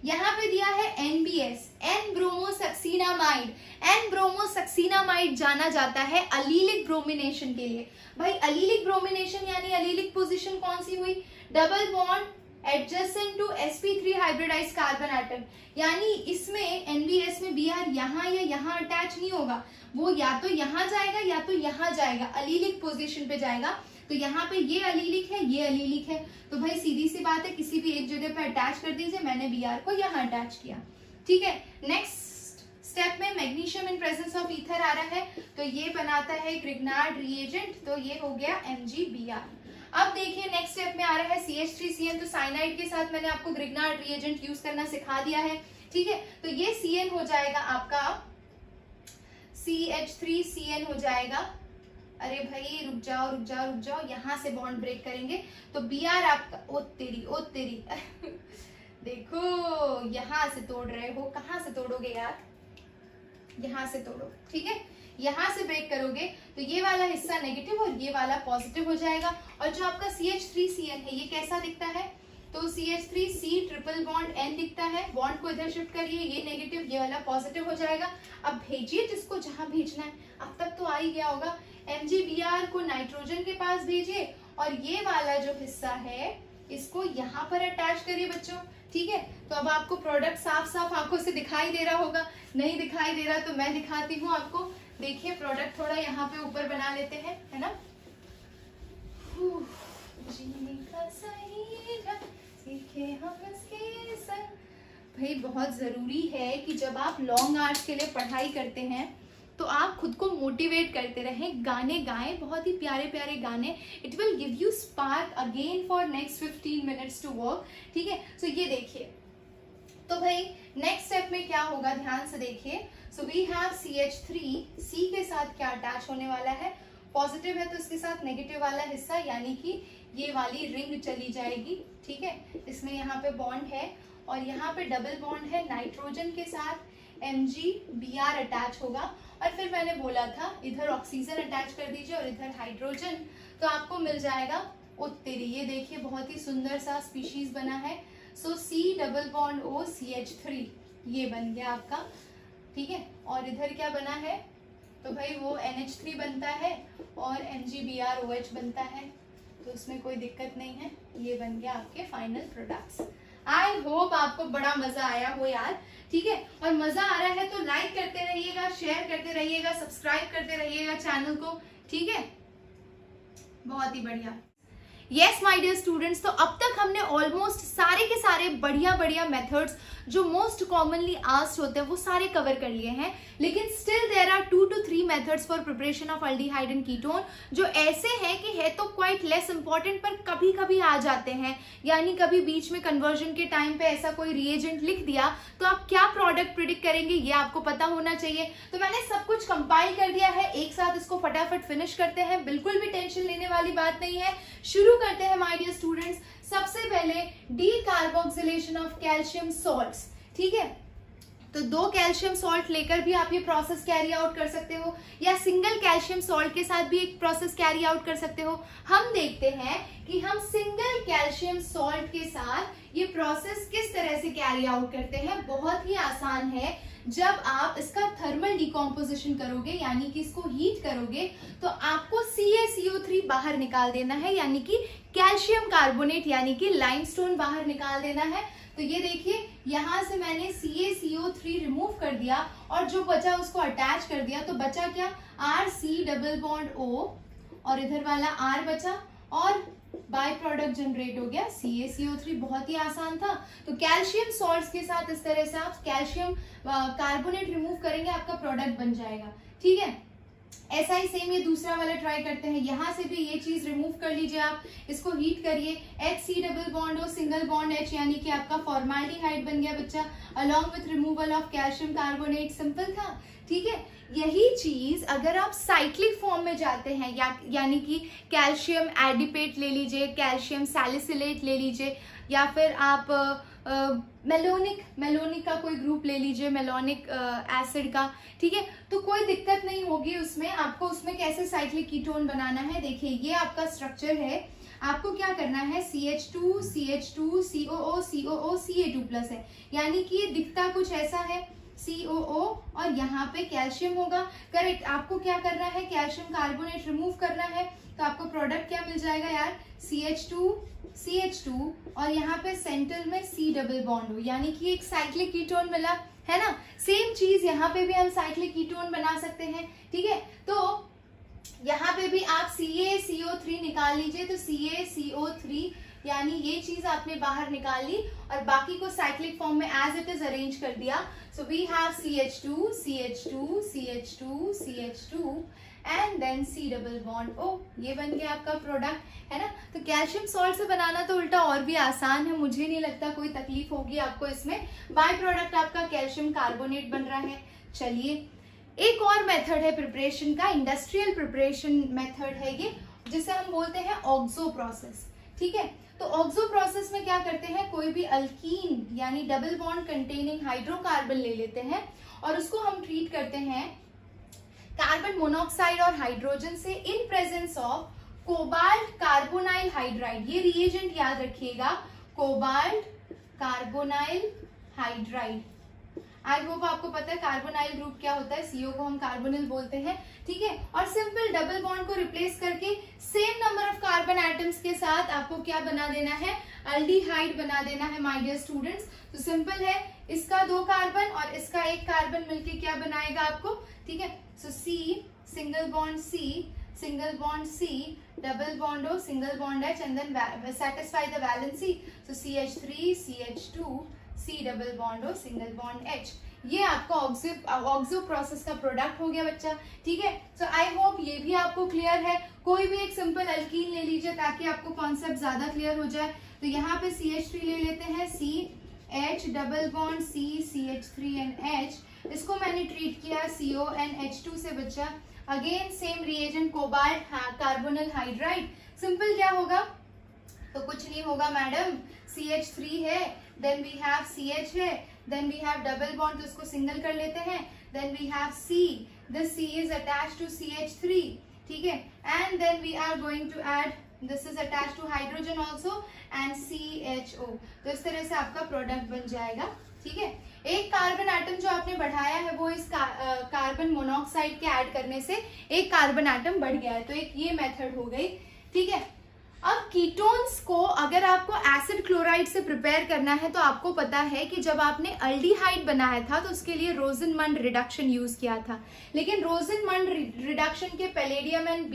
यहाँ पे दिया है NBS, N-ब्रोमोसक्सीनामाइड। N-ब्रोमोसक्सीनामाइड जाना जाता है अलीलिक ब्रोमिनेशन के लिए। भाई अलीलिक ब्रोमिनेशन यानी अलीलिक पोजीशन कौन सी हुई, double bond adjacent to sp3 hybridized carbon atom, यानी इसमें NBS में Br यहाँ या यहाँ अटैच नहीं होगा, वो या तो यहाँ जाएगा या तो यहाँ जाएगा, अलीलिक पोजीशन पे जाएगा। तो यहाँ पे ये अलीलिक है, ये अलीलिक है, तो भाई सीधी सी बात है किसी भी एक जगह पे अटैच कर दीजिए। मैंने Br को यहाँ अटैच किया, ठीक है। नेक्स्ट स्टेप में magnesium in presence of ether आ रहा है, तो ये बनाता है ग्रिग्नार्ड रिएजेंट, तो ये हो गया MgBr। अब देखिए नेक्स्ट स्टेप में आ रहा है CH3CN। तो साइनाइड के साथ मैंने आपको ग्रिग्नार्ड रिएजेंट यूज करना सिखा दिया है, ठीक है। तो ये CN हो जाएगा आपका, CH3CN हो जाएगा। अरे भाई रुक जाओ रुक जाओ रुक जाओ, यहां से बॉन्ड ब्रेक करेंगे तो Br आपका, ओ तेरी देखो यहां से तोड़ रहे हो, कहां से तोड़ोगे यार, यहां से तोड़ो, ठीक है। यहां से ब्रेक करोगे तो ये वाला हिस्सा नेगेटिव और ये वाला पॉजिटिव हो जाएगा। और जो आपका CH3CN है ये कैसा दिखता है, तो CH3C ट्रिपल बॉन्ड N दिखता है। बॉन्ड को इधर शिफ्ट करिए, ये नेगेटिव ये वाला पॉजिटिव हो जाएगा। अब भेजिए जिसको जहां भेजना है, अब तक तो आ ही गया होगा। MgBr को नाइट्रोजन के पास भेजिए और ये वाला जो हिस्सा है इसको यहाँ पर अटैच करिए बच्चों, ठीक है। तो अब आपको प्रोडक्ट साफ साफ आंखों से दिखाई दे रहा होगा, नहीं दिखाई दे रहा तो मैं दिखाती हूँ आपको। देखिए प्रोडक्ट थोड़ा यहाँ पे ऊपर बना लेते हैं, है ना। जीने का सही ढंग सीखे हम इसके संग। भाई बहुत जरूरी है कि जब आप लॉन्ग आवर्स के लिए पढ़ाई करते हैं तो आप खुद को मोटिवेट करते रहें, गाने गाएं, बहुत ही प्यारे प्यारे गाने। It will give you spark again for next 15 minutes to work, ठीक है। सो ये देखिए, तो भाई नेक्स्ट स्टेप में क्या होगा ध्यान से देखिए। So we have CH3, C के साथ क्या अटैच होने वाला है, पॉजिटिव है तो इसके साथ नेगेटिव वाला हिस्सा यानी कि ये वाली रिंग चली जाएगी, ठीक है। इसमें यहाँ पे बॉन्ड है और यहाँ पे डबल बॉन्ड है नाइट्रोजन के साथ, MgBr अटैच होगा। और फिर मैंने बोला था इधर ऑक्सीजन अटैच कर दीजिए और इधर हाइड्रोजन, तो आपको मिल जाएगा उत्तरी। ये देखिए बहुत ही सुंदर सा स्पीशीज बना है। सो C double bond O CH3 ये बन गया आपका, ठीक है। और इधर क्या बना है, तो भाई वो NH3 बनता है और MgBrOH बनता है, तो उसमें कोई दिक्कत नहीं है। ये बन गया आपके फाइनल प्रोडक्ट्स। आई होप आपको बड़ा मजा आया हो यार, ठीक है। और मजा आ रहा है तो लाइक करते रहिएगा, शेयर करते रहिएगा, सब्सक्राइब करते रहिएगा चैनल को, ठीक है। बहुत ही बढ़िया। यस माय डियर स्टूडेंट्स, तो अब तक हमने ऑलमोस्ट सारे के सारे बढ़िया बढ़िया मेथड्स जो मोस्ट कॉमनली आस्क्ड होते हैं वो सारे कवर कर लिए हैं। लेकिन still there are 2 to 3 methods for preparation of aldehyde and ketone जो ऐसे हैं कि है तो क्वाइट लेस इंपॉर्टेंट पर कभी कभी आ जाते हैं। यानी कभी बीच में कन्वर्जन के टाइम पे ऐसा कोई रिएजेंट लिख दिया तो आप क्या प्रोडक्ट प्रिडिक्ट करेंगे ये आपको पता होना चाहिए। तो मैंने सब कुछ कंपाइल कर दिया है, एक साथ इसको फटाफट फिनिश करते हैं, बिल्कुल भी टेंशन लेने वाली बात नहीं है। शुरू करते हैं माय डियर स्टूडेंट्स। सबसे पहले डीकार्बोक्सिलेशन ऑफ कैल्शियम सॉल्ट्स, ठीक है। तो 2 कैल्शियम सॉल्ट लेकर भी आप ये प्रोसेस कैरी आउट कर सकते हो या सिंगल कैल्शियम सॉल्ट के साथ भी एक प्रोसेस कैरी आउट कर सकते हो। हम देखते हैं कि हम सिंगल कैल्शियम सॉल्ट के साथ ये प्रोसेस किस तरह से कैरी आउट करते हैं। बहुत ही आसान है। जब आप इसका थर्मल डिकम्पोजिशन करोगे यानी कि इसको हीट करोगे तो आपको CaCO3 बाहर निकाल देना है, यानी कि कैल्शियम कार्बोनेट यानी कि लाइमस्टोन बाहर निकाल देना है। तो ये देखिए यहां से मैंने CaCO3 रिमूव कर दिया और जो बचा उसको अटैच कर दिया, तो बचा क्या, RC डबल बॉन्ड O और इधर वाला R बचा और बाय प्रोडक्ट जनरेट हो गया CaCO3। बहुत ही आसान था। तो कैल्शियम सॉल्ट्स के साथ इस तरह से आप कैल्शियम कार्बोनेट रिमूव करेंगे, आपका प्रोडक्ट बन जाएगा, ठीक है। ऐसा ही सेम ये दूसरा वाला ट्राई करते हैं। यहां से भी ये चीज रिमूव कर लीजिए, आप इसको हीट करिए, HC double bond O single bond H यानी कि आपका फॉर्माल्डिहाइड बन गया बच्चा, along with removal of calcium carbonate. Simple था, ठीक है। यही चीज अगर आप साइक्लिक फॉर्म में जाते हैं यानी कि कैल्शियम एडिपेट ले लीजिए, कैल्शियम सैलिसिलेट ले लीजिए, या फिर आप मेलोनिक का कोई ग्रुप ले लीजिए, मेलोनिक एसिड का, ठीक है। तो कोई दिक्कत नहीं होगी उसमें। आपको उसमें कैसे साइक्लिक कीटोन बनाना है, देखिए ये आपका स्ट्रक्चर है। आपको क्या करना है, CH2 CH2 COO COO Ca2+ है, यानी कि ये दिखता कुछ ऐसा है, COO और यहाँ पे कैल्शियम होगा, करेक्ट। आपको क्या करना है, कैल्शियम कार्बोनेट रिमूव करना है, तो आपको प्रोडक्ट क्या मिल जाएगा यार, CH2 और यहाँ पे सेंटर में C डबल बॉन्ड हो, यानी कि एक साइक्लिक कीटोन मिला, है ना। सेम चीज यहाँ पे भी हम साइक्लिक कीटोन बना सकते हैं, ठीक है। तो यहाँ पे भी आप CaCO3 निकाल लीजिए, तो CaCO3 यानी ये चीज आपने बाहर निकाल ली और बाकी को साइक्लिक फॉर्म में एज इट इज अरेंज कर दिया। So we have CH2, CH2, CH2, CH2 and then C double bond O। ये बन गया आपका प्रोडक्ट, है ना। तो कैल्शियम सॉल्ट से बनाना तो उल्टा और भी आसान है, मुझे नहीं लगता कोई तकलीफ होगी आपको इसमें। बाय प्रोडक्ट आपका कैल्शियम कार्बोनेट बन रहा है। चलिए, एक और मेथड है प्रिपरेशन का, इंडस्ट्रियल प्रिपरेशन मेथड है ये, जिसे हम बोलते हैं ऑक्सो प्रोसेस। ठीक है, तो ऑक्सो प्रोसेस में क्या करते हैं, कोई भी अल्कीन यानी डबल बॉन्ड कंटेनिंग हाइड्रोकार्बन ले लेते हैं और उसको हम ट्रीट करते हैं कार्बन मोनोऑक्साइड और हाइड्रोजन से इन presence of cobalt carbonyl hydride. ये रिएजेंट याद रखिएगा, cobalt carbonyl hydride. I hope आपको पता है कार्बोनाइल ग्रुप क्या होता है, सीओ को हम कार्बोनिल बोलते हैं। ठीक है, और सिंपल डबल बॉन्ड को रिप्लेस करके same number of carbon atoms के साथ आपको क्या बना देना है, अल्डिहाइड बना देना है माय डियर स्टूडेंट्स। तो सिंपल है, इसका 2 कार्बन और इसका 1 कार्बन मिलके क्या बनाएगा आपको। ठीक है, सो C single bond C single bond C double bond O single bond H and then satisfy the valency, so CH3 CH2 C double bond O single bond H। ये आपका ऑक्सो प्रोसेस का product हो गया बच्चा। ठीक है, सो I hope ये भी आपको क्लियर है। कोई भी एक सिंपल अल्कीन ले लीजिए ताकि आपको कॉन्सेप्ट ज्यादा क्लियर हो जाए। तो यहाँ पे CH3 ले लेते हैं, C H double bond C CH3 and H। इसको मैंने ट्रीट किया CO एंड H2 से बच्चा। Again same reagent cobalt carbonyl hydride. Simple क्या होगा, तो कुछ नहीं होगा मैडम, CH3 है, देन वी हैव CH है, then we have double bond, तो इसको सिंगल कर लेते हैं, then we have C, this C is attached to CH3। ठीक है, and then we are going to add, this is attached to hydrogen also and CHO। तो इस तरह से आपका प्रोडक्ट बन जाएगा। ठीक है, एक कार्बन एटम जो आपने बढ़ाया है वो इस कार्बन मोनोऑक्साइड के ऐड करने से एक कार्बन एटम बढ़ गया है, तो एक ये मेथड हो गई। ठीक है, अब कीटोन्स को अगर आपको एसिड क्लोराइड से प्रिपेयर करना है तो आपको पता है कि जब आपने अल्डिहाइड बनाया था तो उसके लिए रोजनमंड रिडक्शन यूज किया था, लेकिन रोजनमंड रिडक्शन के पैलेडियम एंड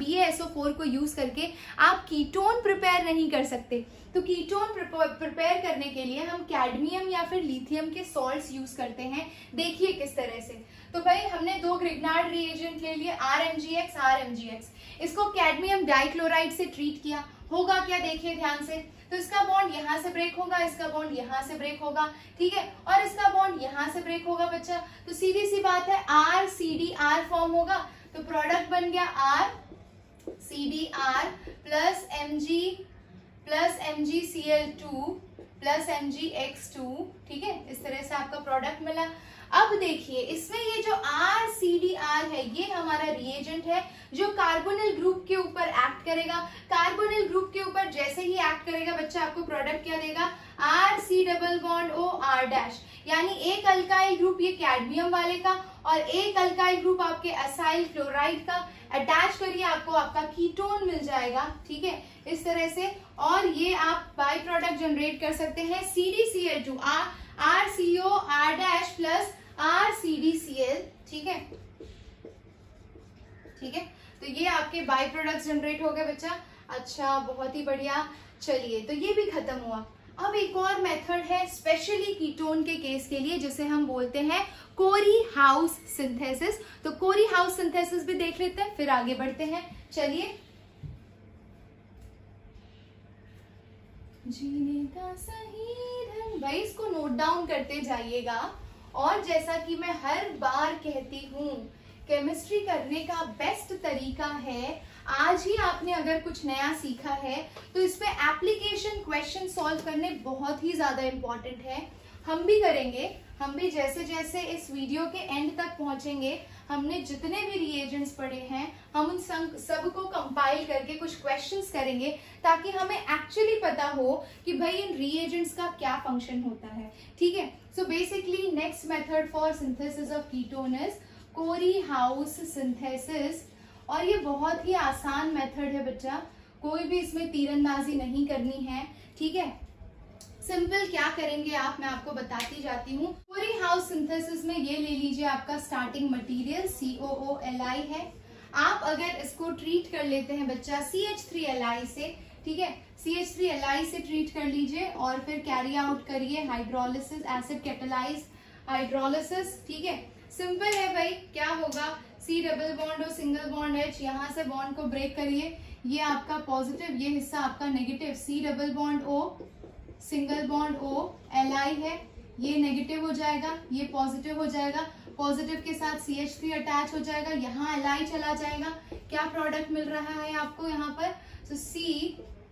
BaSO4 को यूज करके आप कीटोन प्रिपेयर नहीं कर सकते। तो कीटोन प्रिपेयर करने के लिए हम कैडमियम या फिर लिथियम के सॉल्ट्स यूज करते हैं। देखिए किस तरह से, तो भाई हमने 2 ग्रिग्नार्ड रिएजेंट ले लिए, RMgX। इसको कैडमियम डाइक्लोराइड से ट्रीट किया, होगा क्या देखिए ध्यान से, तो इसका बॉन्ड यहाँ से ब्रेक होगा, इसका बॉन्ड यहाँ से ब्रेक होगा। ठीक है, और इसका बॉन्ड यहाँ से ब्रेक होगा बच्चा। तो सीधी सी बात है RCdR फॉर्म होगा, तो प्रोडक्ट बन गया RCdR plus MgCl2 plus MgX2। ठीक है, इस तरह से आपका प्रोडक्ट मिला। अब देखिए इसमें ये जो RCdR है ये हमारा रिएजेंट है जो कार्बोनिल ग्रुप के ऊपर एक्ट करेगा। कार्बोनिल ग्रुप के ऊपर जैसे ही एक्ट करेगा बच्चा आपको प्रोडक्ट क्या देगा, RC double bond O R', यानी एक अल्काइल ग्रुप ये कैडमियम वाले का और एक अल्काइल ग्रुप आपके असाइल क्लोराइड का, अटैच करिए आपको आपका कीटोन मिल जाएगा। ठीक है, इस तरह से, और ये आप बाय प्रोडक्ट जनरेट कर सकते हैं CdCl2 RCO R' plus RCdCl। ठीक है, ठीक है, तो ये आपके बाय प्रोडक्ट जनरेट हो गए बच्चा। अच्छा, बहुत ही बढ़िया। चलिए, तो ये भी खत्म हुआ। अब एक और मेथड है स्पेशली कीटोन के केस के लिए जिसे हम बोलते हैं कोरी हाउस सिंथेसिस। तो कोरी हाउस सिंथेसिस भी देख लेते हैं, फिर आगे बढ़ते हैं। चलिए, जीने का सही ढंग, भाई इसको नोट डाउन करते जाइएगा। और जैसा कि मैं हर बार कहती हूँ, केमिस्ट्री करने का बेस्ट तरीका है, आज ही आपने अगर कुछ नया सीखा है तो इस पे एप्लीकेशन क्वेश्चन सॉल्व करने बहुत ही ज्यादा इंपॉर्टेंट है। हम भी करेंगे, हम भी जैसे जैसे इस वीडियो के एंड तक पहुंचेंगे, हमने जितने भी रिएजेंट्स पढ़े हैं हम उन सबको कंपाइल करके कुछ क्वेश्चंस करेंगे ताकि हमें एक्चुअली पता हो कि भाई इन रिएजेंट्स का क्या फंक्शन होता है। ठीक है, so basically next method for synthesis of ketone is Corey House synthesis. और ये बहुत ही आसान मेथड है बच्चा, कोई भी इसमें तीरंदाजी नहीं करनी है। ठीक है, सिंपल क्या करेंगे आप, मैं आपको बताती जाती हूँ। कोरी हाउस सिंथेसिस में ये ले लीजिए आपका स्टार्टिंग मटेरियल COOLi है। आप अगर इसको ट्रीट कर लेते हैं बच्चा CH3Li से, ठीक है, CH3Li से ट्रीट कर लीजिए और फिर कैरी आउट करिए हाइड्रोलिसिस, एसिड कैटालाइज हाइड्रोलिसिस, ठीक है। सिंपल है भाई, क्या होगा, C double bond O single bond H, यहाँ से बॉन्ड को ब्रेक करिए, ये आपका पॉजिटिव, ये हिस्सा आपका negative, C double bond O single bond O Li है, ये नेगेटिव हो जाएगा, ये पॉजिटिव हो जाएगा, पॉजिटिव के साथ CH3 अटैच हो जाएगा, यहाँ Li चला जाएगा, क्या प्रोडक्ट मिल रहा है आपको यहाँ पर, तो C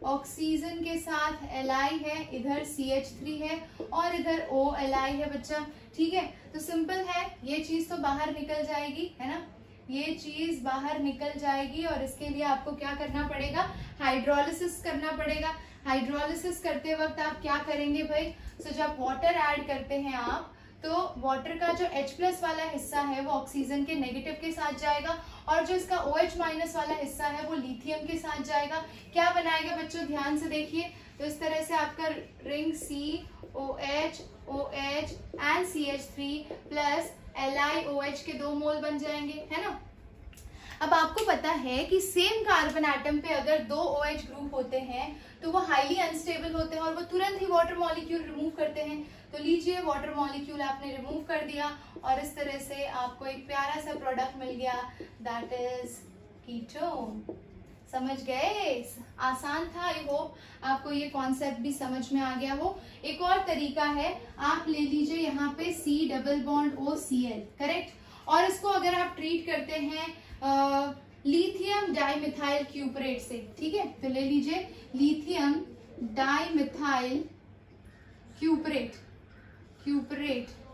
ऑक्सीजन के साथ Li है, इधर CH3 है और इधर O Li है बच्चा, ठीक है। तो सिंपल है, ये चीज तो बाहर निकल जाएगी, है ना, ये चीज बाहर निकल जाएगी और इसके लिए आपको क्या करना पड़ेगा, हाइड्रोलिसिस करना पड़ेगा। हाइड्रोलिसिस करते वक्त आप क्या करेंगे भाई, तो जब वाटर ऐड करते हैं आप, तो वाटर का जो H+ वाला हिस्सा है वो ऑक्सीजन के नेगेटिव के साथ जाएगा और जो इसका OH- वाला हिस्सा है वो लिथियम के साथ जाएगा। क्या बनाएगा बच्चों, ध्यान से देखिए, तो इस तरह से आपका ring COH OH and CH3 plus LiOH के 2 मोल बन जाएंगे, है ना। अब आपको पता है कि सेम कार्बन एटम पे अगर 2 OH ग्रुप होते हैं तो वो हाईली अनस्टेबल होते हैं और वो तुरंत ही वाटर मॉलिक्यूल रिमूव करते हैं। तो लीजिए, वाटर मॉलिक्यूल आपने रिमूव कर दिया और इस तरह से आपको एक प्यारा सा प्रोडक्ट मिल गया, दैट इज कीटोन। समझ गए, आसान था। आई होप आपको ये कॉन्सेप्ट भी समझ में आ गया हो। एक और तरीका है, आप ले लीजिए यहाँ पे C double bond O Cl, correct, और इसको अगर आप ट्रीट करते हैं लिथियम डाइमिथाइल क्यूपरेट से, ठीक है, तो ले लीजिए लिथियम डाइमिथाइल क्यूपरेट,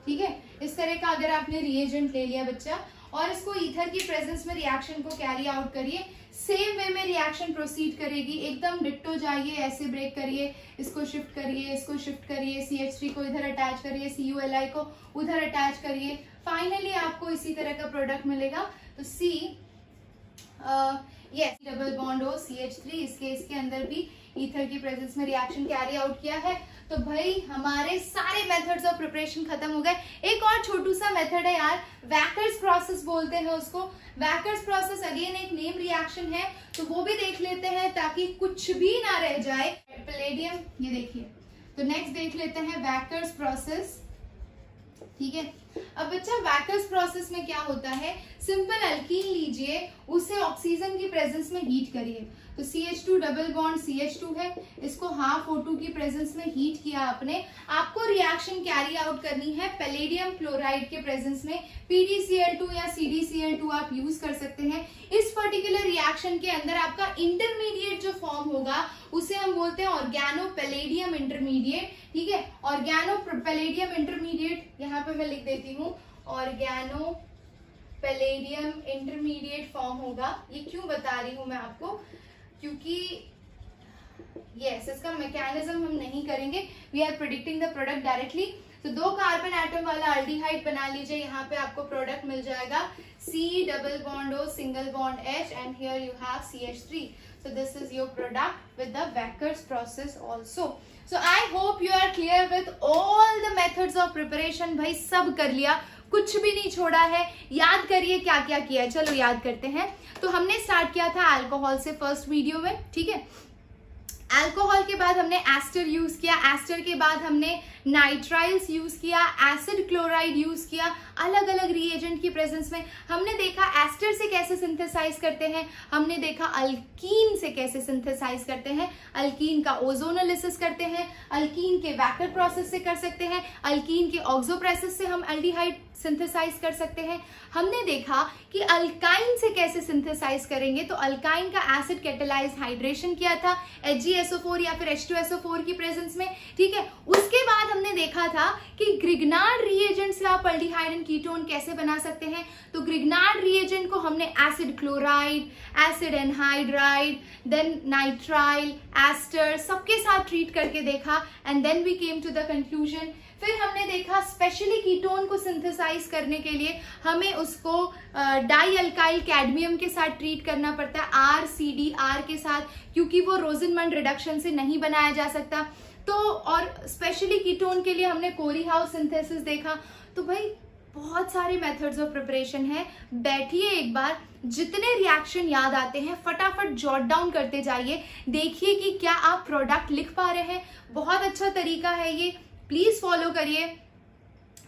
ठीक है। इस तरह का अगर आपने रिएजेंट ले लिया बच्चा और इसको ईथर की प्रेजेंस में रिएक्शन को कैरी आउट करिए, सेम वे में रिएक्शन प्रोसीड करेगी, एकदम डिट्टो जाइए, ऐसे ब्रेक करिए, इसको शिफ्ट करिए, इसको शिफ्ट करिए, CH3 को इधर अटैच करिए, CuLi को उधर अटैच करिए, फाइनली आपको इसी तरह का प्रोडक्ट मिलेगा। तो C double bond O CH3, इस केस के अंदर भी ईथर की प्रेजेंस में रिएक्शन कैरी आउट किया है। तो भाई हमारे सारे मेथड्स ऑफ प्रिपरेशन खत्म हो गए। एक और छोटू सा मेथड है यार, वैकर्स प्रोसेस बोलते हैं उसको। वैकर्स प्रोसेस अगेन एक नेम रिएक्शन है, तो वो भी देख लेते हैं ताकि कुछ भी ना रह जाए। पैलेडियम, ये देखिए, तो नेक्स्ट देख लेते हैं वैकर्स प्रोसेस, ठीक है। अब बच्चा वैकर्स प्रोसेस में क्या होता है, सिंपल अल्कीन लीजिए, उसे ऑक्सीजन की प्रेजेंस में हीट करिए। तो CH2 डबल बॉन्ड CH2 है, इसको हाफ O2 की प्रेजेंस में हीट किया आपने। आपको रिएक्शन कैरी आउट करनी है पैलेडियम क्लोराइड के प्रेजेंस में, PdCl2 या CdCl2 आप यूज कर सकते हैं। इस पर्टिकुलर रिएक्शन के अंदर आपका इंटरमीडिएट जो फॉर्म होगा उसे हम बोलते हैं ऑर्गेनो पैलेडियम इंटरमीडिएट, ठीक है। ऑर्गेनो पैलेडियम इंटरमीडिएट, यहाँ पे मैं लिख देती हूँ, ऑर्गेनो पैलेडियम इंटरमीडिएट फॉर्म होगा। ये क्यों बता रही हूं मैं आपको, क्योंकि यस, इसका मैकेनिज्म हम नहीं करेंगे, we are predicting the product directly. तो 2 कार्बन एटम वाला अल्डिहाइड बना लीजिए, यहाँ पे आपको प्रोडक्ट मिल जाएगा C double bond O single bond H and here you have CH3. So this is your product with the Wacker's process also. So I hope you are clear with all the methods of preparation. भाई सब कर लिया, कुछ भी नहीं छोड़ा है। याद करिए क्या क्या किया है, चलो याद करते हैं। तो हमने स्टार्ट किया था अल्कोहल से फर्स्ट वीडियो में, ठीक है। अल्कोहल के बाद हमने एस्टर यूज किया, एस्टर के बाद हमने नाइट्राइल्स यूज किया, एसिड क्लोराइड यूज किया, अलग अलग रिएजेंट की प्रेजेंस में। हमने देखा एस्टर से कैसे सिंथेसाइज करते हैं, हमने देखा अल्कीन से कैसे सिंथेसाइज करते हैं, अल्कीन का ओजोनोलिसिस करते हैं, अल्कीन के वैकर प्रोसेस से कर सकते हैं, अल्कीन के ऑक्सोप्रेसिस से हम एल्डिहाइड सिंथेसाइज कर सकते हैं। हमने देखा कि अल्काइन से कैसे सिंथेसाइज करेंगे, तो अल्काइन का एसिड कैटेलाइज्ड हाइड्रेशन किया था HgSO4 या फिर H2SO4 की प्रेजेंस में, ठीक है। उसके बाद हमने देखा था कि ग्रिग्नार्ड रिएजेंट से आप एल्डिहाइड एंड कीटोन कैसे बना सकते हैं। तो ग्रिग्नार्ड रिएजेंट को हमने acid chloride, acid anhydride, then nitrile, ester सबके साथ ट्रीट करके देखा and then we came to the conclusion. फिर हमने देखा स्पेशली कीटोन को सिंथेसाइज करने के लिए हमें उसको डाई अल्काइल कैडमियम के साथ ट्रीट करना पड़ता है, RCDR के साथ, क्योंकि वो रोजनमंड रिडक्शन से नहीं बनाया जा सकता। तो और स्पेशली कीटोन के लिए हमने कोरी हाउस सिंथेसिस देखा। तो भाई बहुत सारे मेथड्स ऑफ प्रिपरेशन है, बैठिए एक बार, जितने रिएक्शन याद आते हैं फटाफट जॉट डाउन करते जाइए, देखिए कि क्या आप प्रोडक्ट लिख पा रहे हैं। बहुत अच्छा तरीका है ये, प्लीज फॉलो करिए।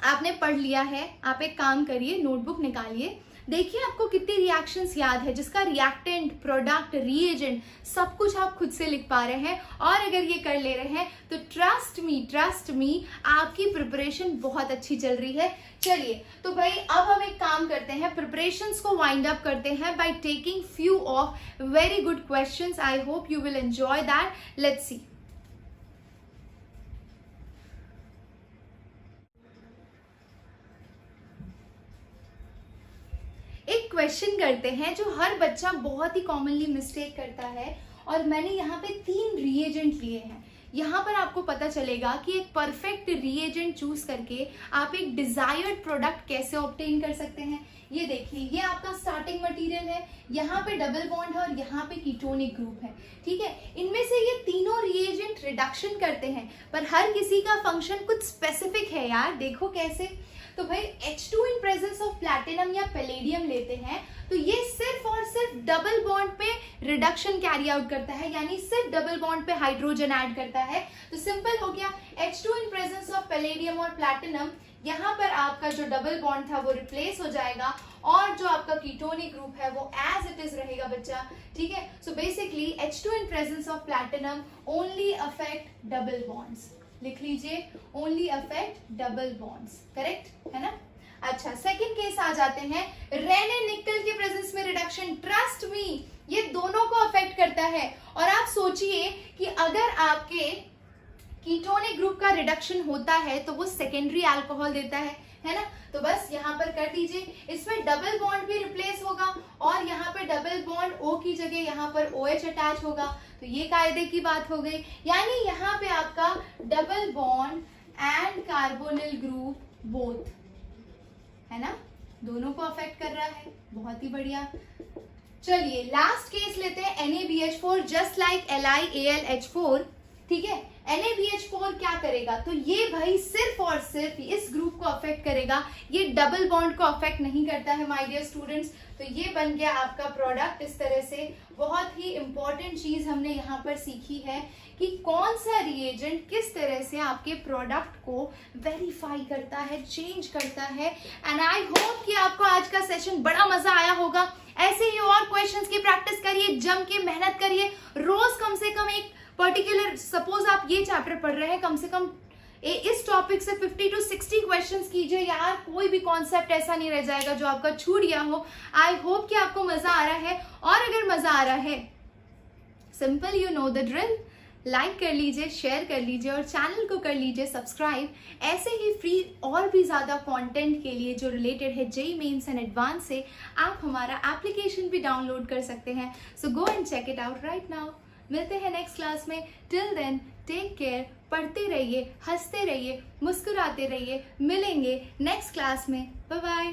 आपने पढ़ लिया है, आप एक काम करिए, नोटबुक निकालिए, देखिए आपको कितनी रिएक्शंस याद है जिसका रिएक्टेंट, प्रोडक्ट, रिएजेंट सब कुछ आप खुद से लिख पा रहे हैं। और अगर ये कर ले रहे हैं तो ट्रस्ट मी आपकी प्रिपरेशन बहुत अच्छी चल रही है। चलिए तो भाई अब हम एक काम करते हैं, प्रिपरेशंस को वाइंड अप करते हैं by taking few of very good questions. I hope you will enjoy that. Let's see. एक क्वेश्चन करते हैं जो हर बच्चा बहुत ही कॉमनली मिस्टेक करता है, और मैंने यहाँ पे 3 रिएजेंट लिए हैं। यहाँ पर आपको पता चलेगा कि एक परफेक्ट रिएजेंट चूज करके आप एक डिजायर्ड प्रोडक्ट कैसे ऑब्टेन कर सकते हैं। ये देखिए, ये आपका स्टार्टिंग मटेरियल है, यहाँ पे डबल बॉन्ड है और यहाँ पे कीटोनिक ग्रुप है, ठीक है। इनमें से ये तीनों रिएजेंट रिडक्शन करते हैं, पर हर किसी का फंक्शन कुछ स्पेसिफिक है यार। देखो कैसे, तो भाई H2 in presence of platinum या पैलेडियम लेते हैं तो ये सिर्फ और सिर्फ डबल बॉन्ड पे रिडक्शन कैरी आउट करता है, यानी सिर्फ डबल बॉन्ड पे हाइड्रोजन ऐड करता है। तो सिंपल हो गया, H2 in presence of palladium और प्लैटिनम, यहाँ पर आपका जो डबल बॉन्ड था वो रिप्लेस हो जाएगा और जो आपका कीटोनिक ग्रुप है वो एज इट इज रहेगा बच्चा, ठीक है। So basically H2 in presence of platinum only affect double bonds. लिख लीजिए, only affect double bonds, correct है ना। अच्छा, सेकंड केस आ जाते हैं, रेन एंड निकल के प्रेजेंस में रिडक्शन। ट्रस्ट मी, ये दोनों को अफेक्ट करता है। और आप सोचिए कि अगर आपके कीटोनिक ग्रुप का रिडक्शन होता है तो वो सेकेंडरी अल्कोहल देता है ना। तो बस यहाँ पर कर दीजिए, इसमें डबल बॉन्ड भी रिप्लेस होगा और यहाँ पे डबल बॉन्ड O की जगह यहाँ पर OH अटैच होगा। तो ये कायदे की बात हो गई, यानी यहाँ पे आपका double bond and carbonyl group both है ना, दोनों को अफेक्ट कर रहा है। बहुत ही बढ़िया। चलिए लास्ट केस लेते हैं, NaBH4 जस्ट लाइक LiAlH4, ठीक है। NaBH4 क्या करेगा, तो ये भाई सिर्फ और सिर्फ इस ग्रुप को अफेक्ट करेगा, ये डबल बॉन्ड को अफेक्ट नहीं करता है माय डियर स्टूडेंट्स। तो ये बन गया आपका प्रोडक्ट इस तरह से। बहुत ही इंपॉर्टेंट चीज हमने यहाँ पर सीखी है कि कौन सा रिएजेंट किस तरह से आपके प्रोडक्ट को वेरीफाई करता है, चेंज करता है। एंड आई होप कि आपको आज का सेशन बड़ा मजा आया होगा। ऐसे ही और क्वेश्चंस की प्रैक्टिस करिए, जम के मेहनत करिए, रोज कम से कम एक पर्टिकुलर, सपोज आप ये चैप्टर पढ़ रहे हैं, कम से कम इस टॉपिक से 50 to 60 क्वेश्चंस कीजिए यार। कोई भी कॉन्सेप्ट ऐसा नहीं रह जाएगा जो आपका छूट गया हो। आई होप कि आपको मजा आ रहा है, और अगर मजा आ रहा है, simple you know the drill, like कर लीजिए, शेयर कर लीजिए और चैनल को कर लीजिए सब्सक्राइब। ऐसे ही फ्री और भी ज्यादा कंटेंट के लिए जो रिलेटेड है JEE मेंस एंड एडवांस से, आप हमारा एप्लीकेशन भी डाउनलोड कर सकते हैं। So go and check it out right now. मिलते हैं नेक्स्ट क्लास में। टिल देन टेक केयर, पढ़ते रहिए, हंसते रहिए, मुस्कुराते रहिए। मिलेंगे नेक्स्ट क्लास में। Bye bye.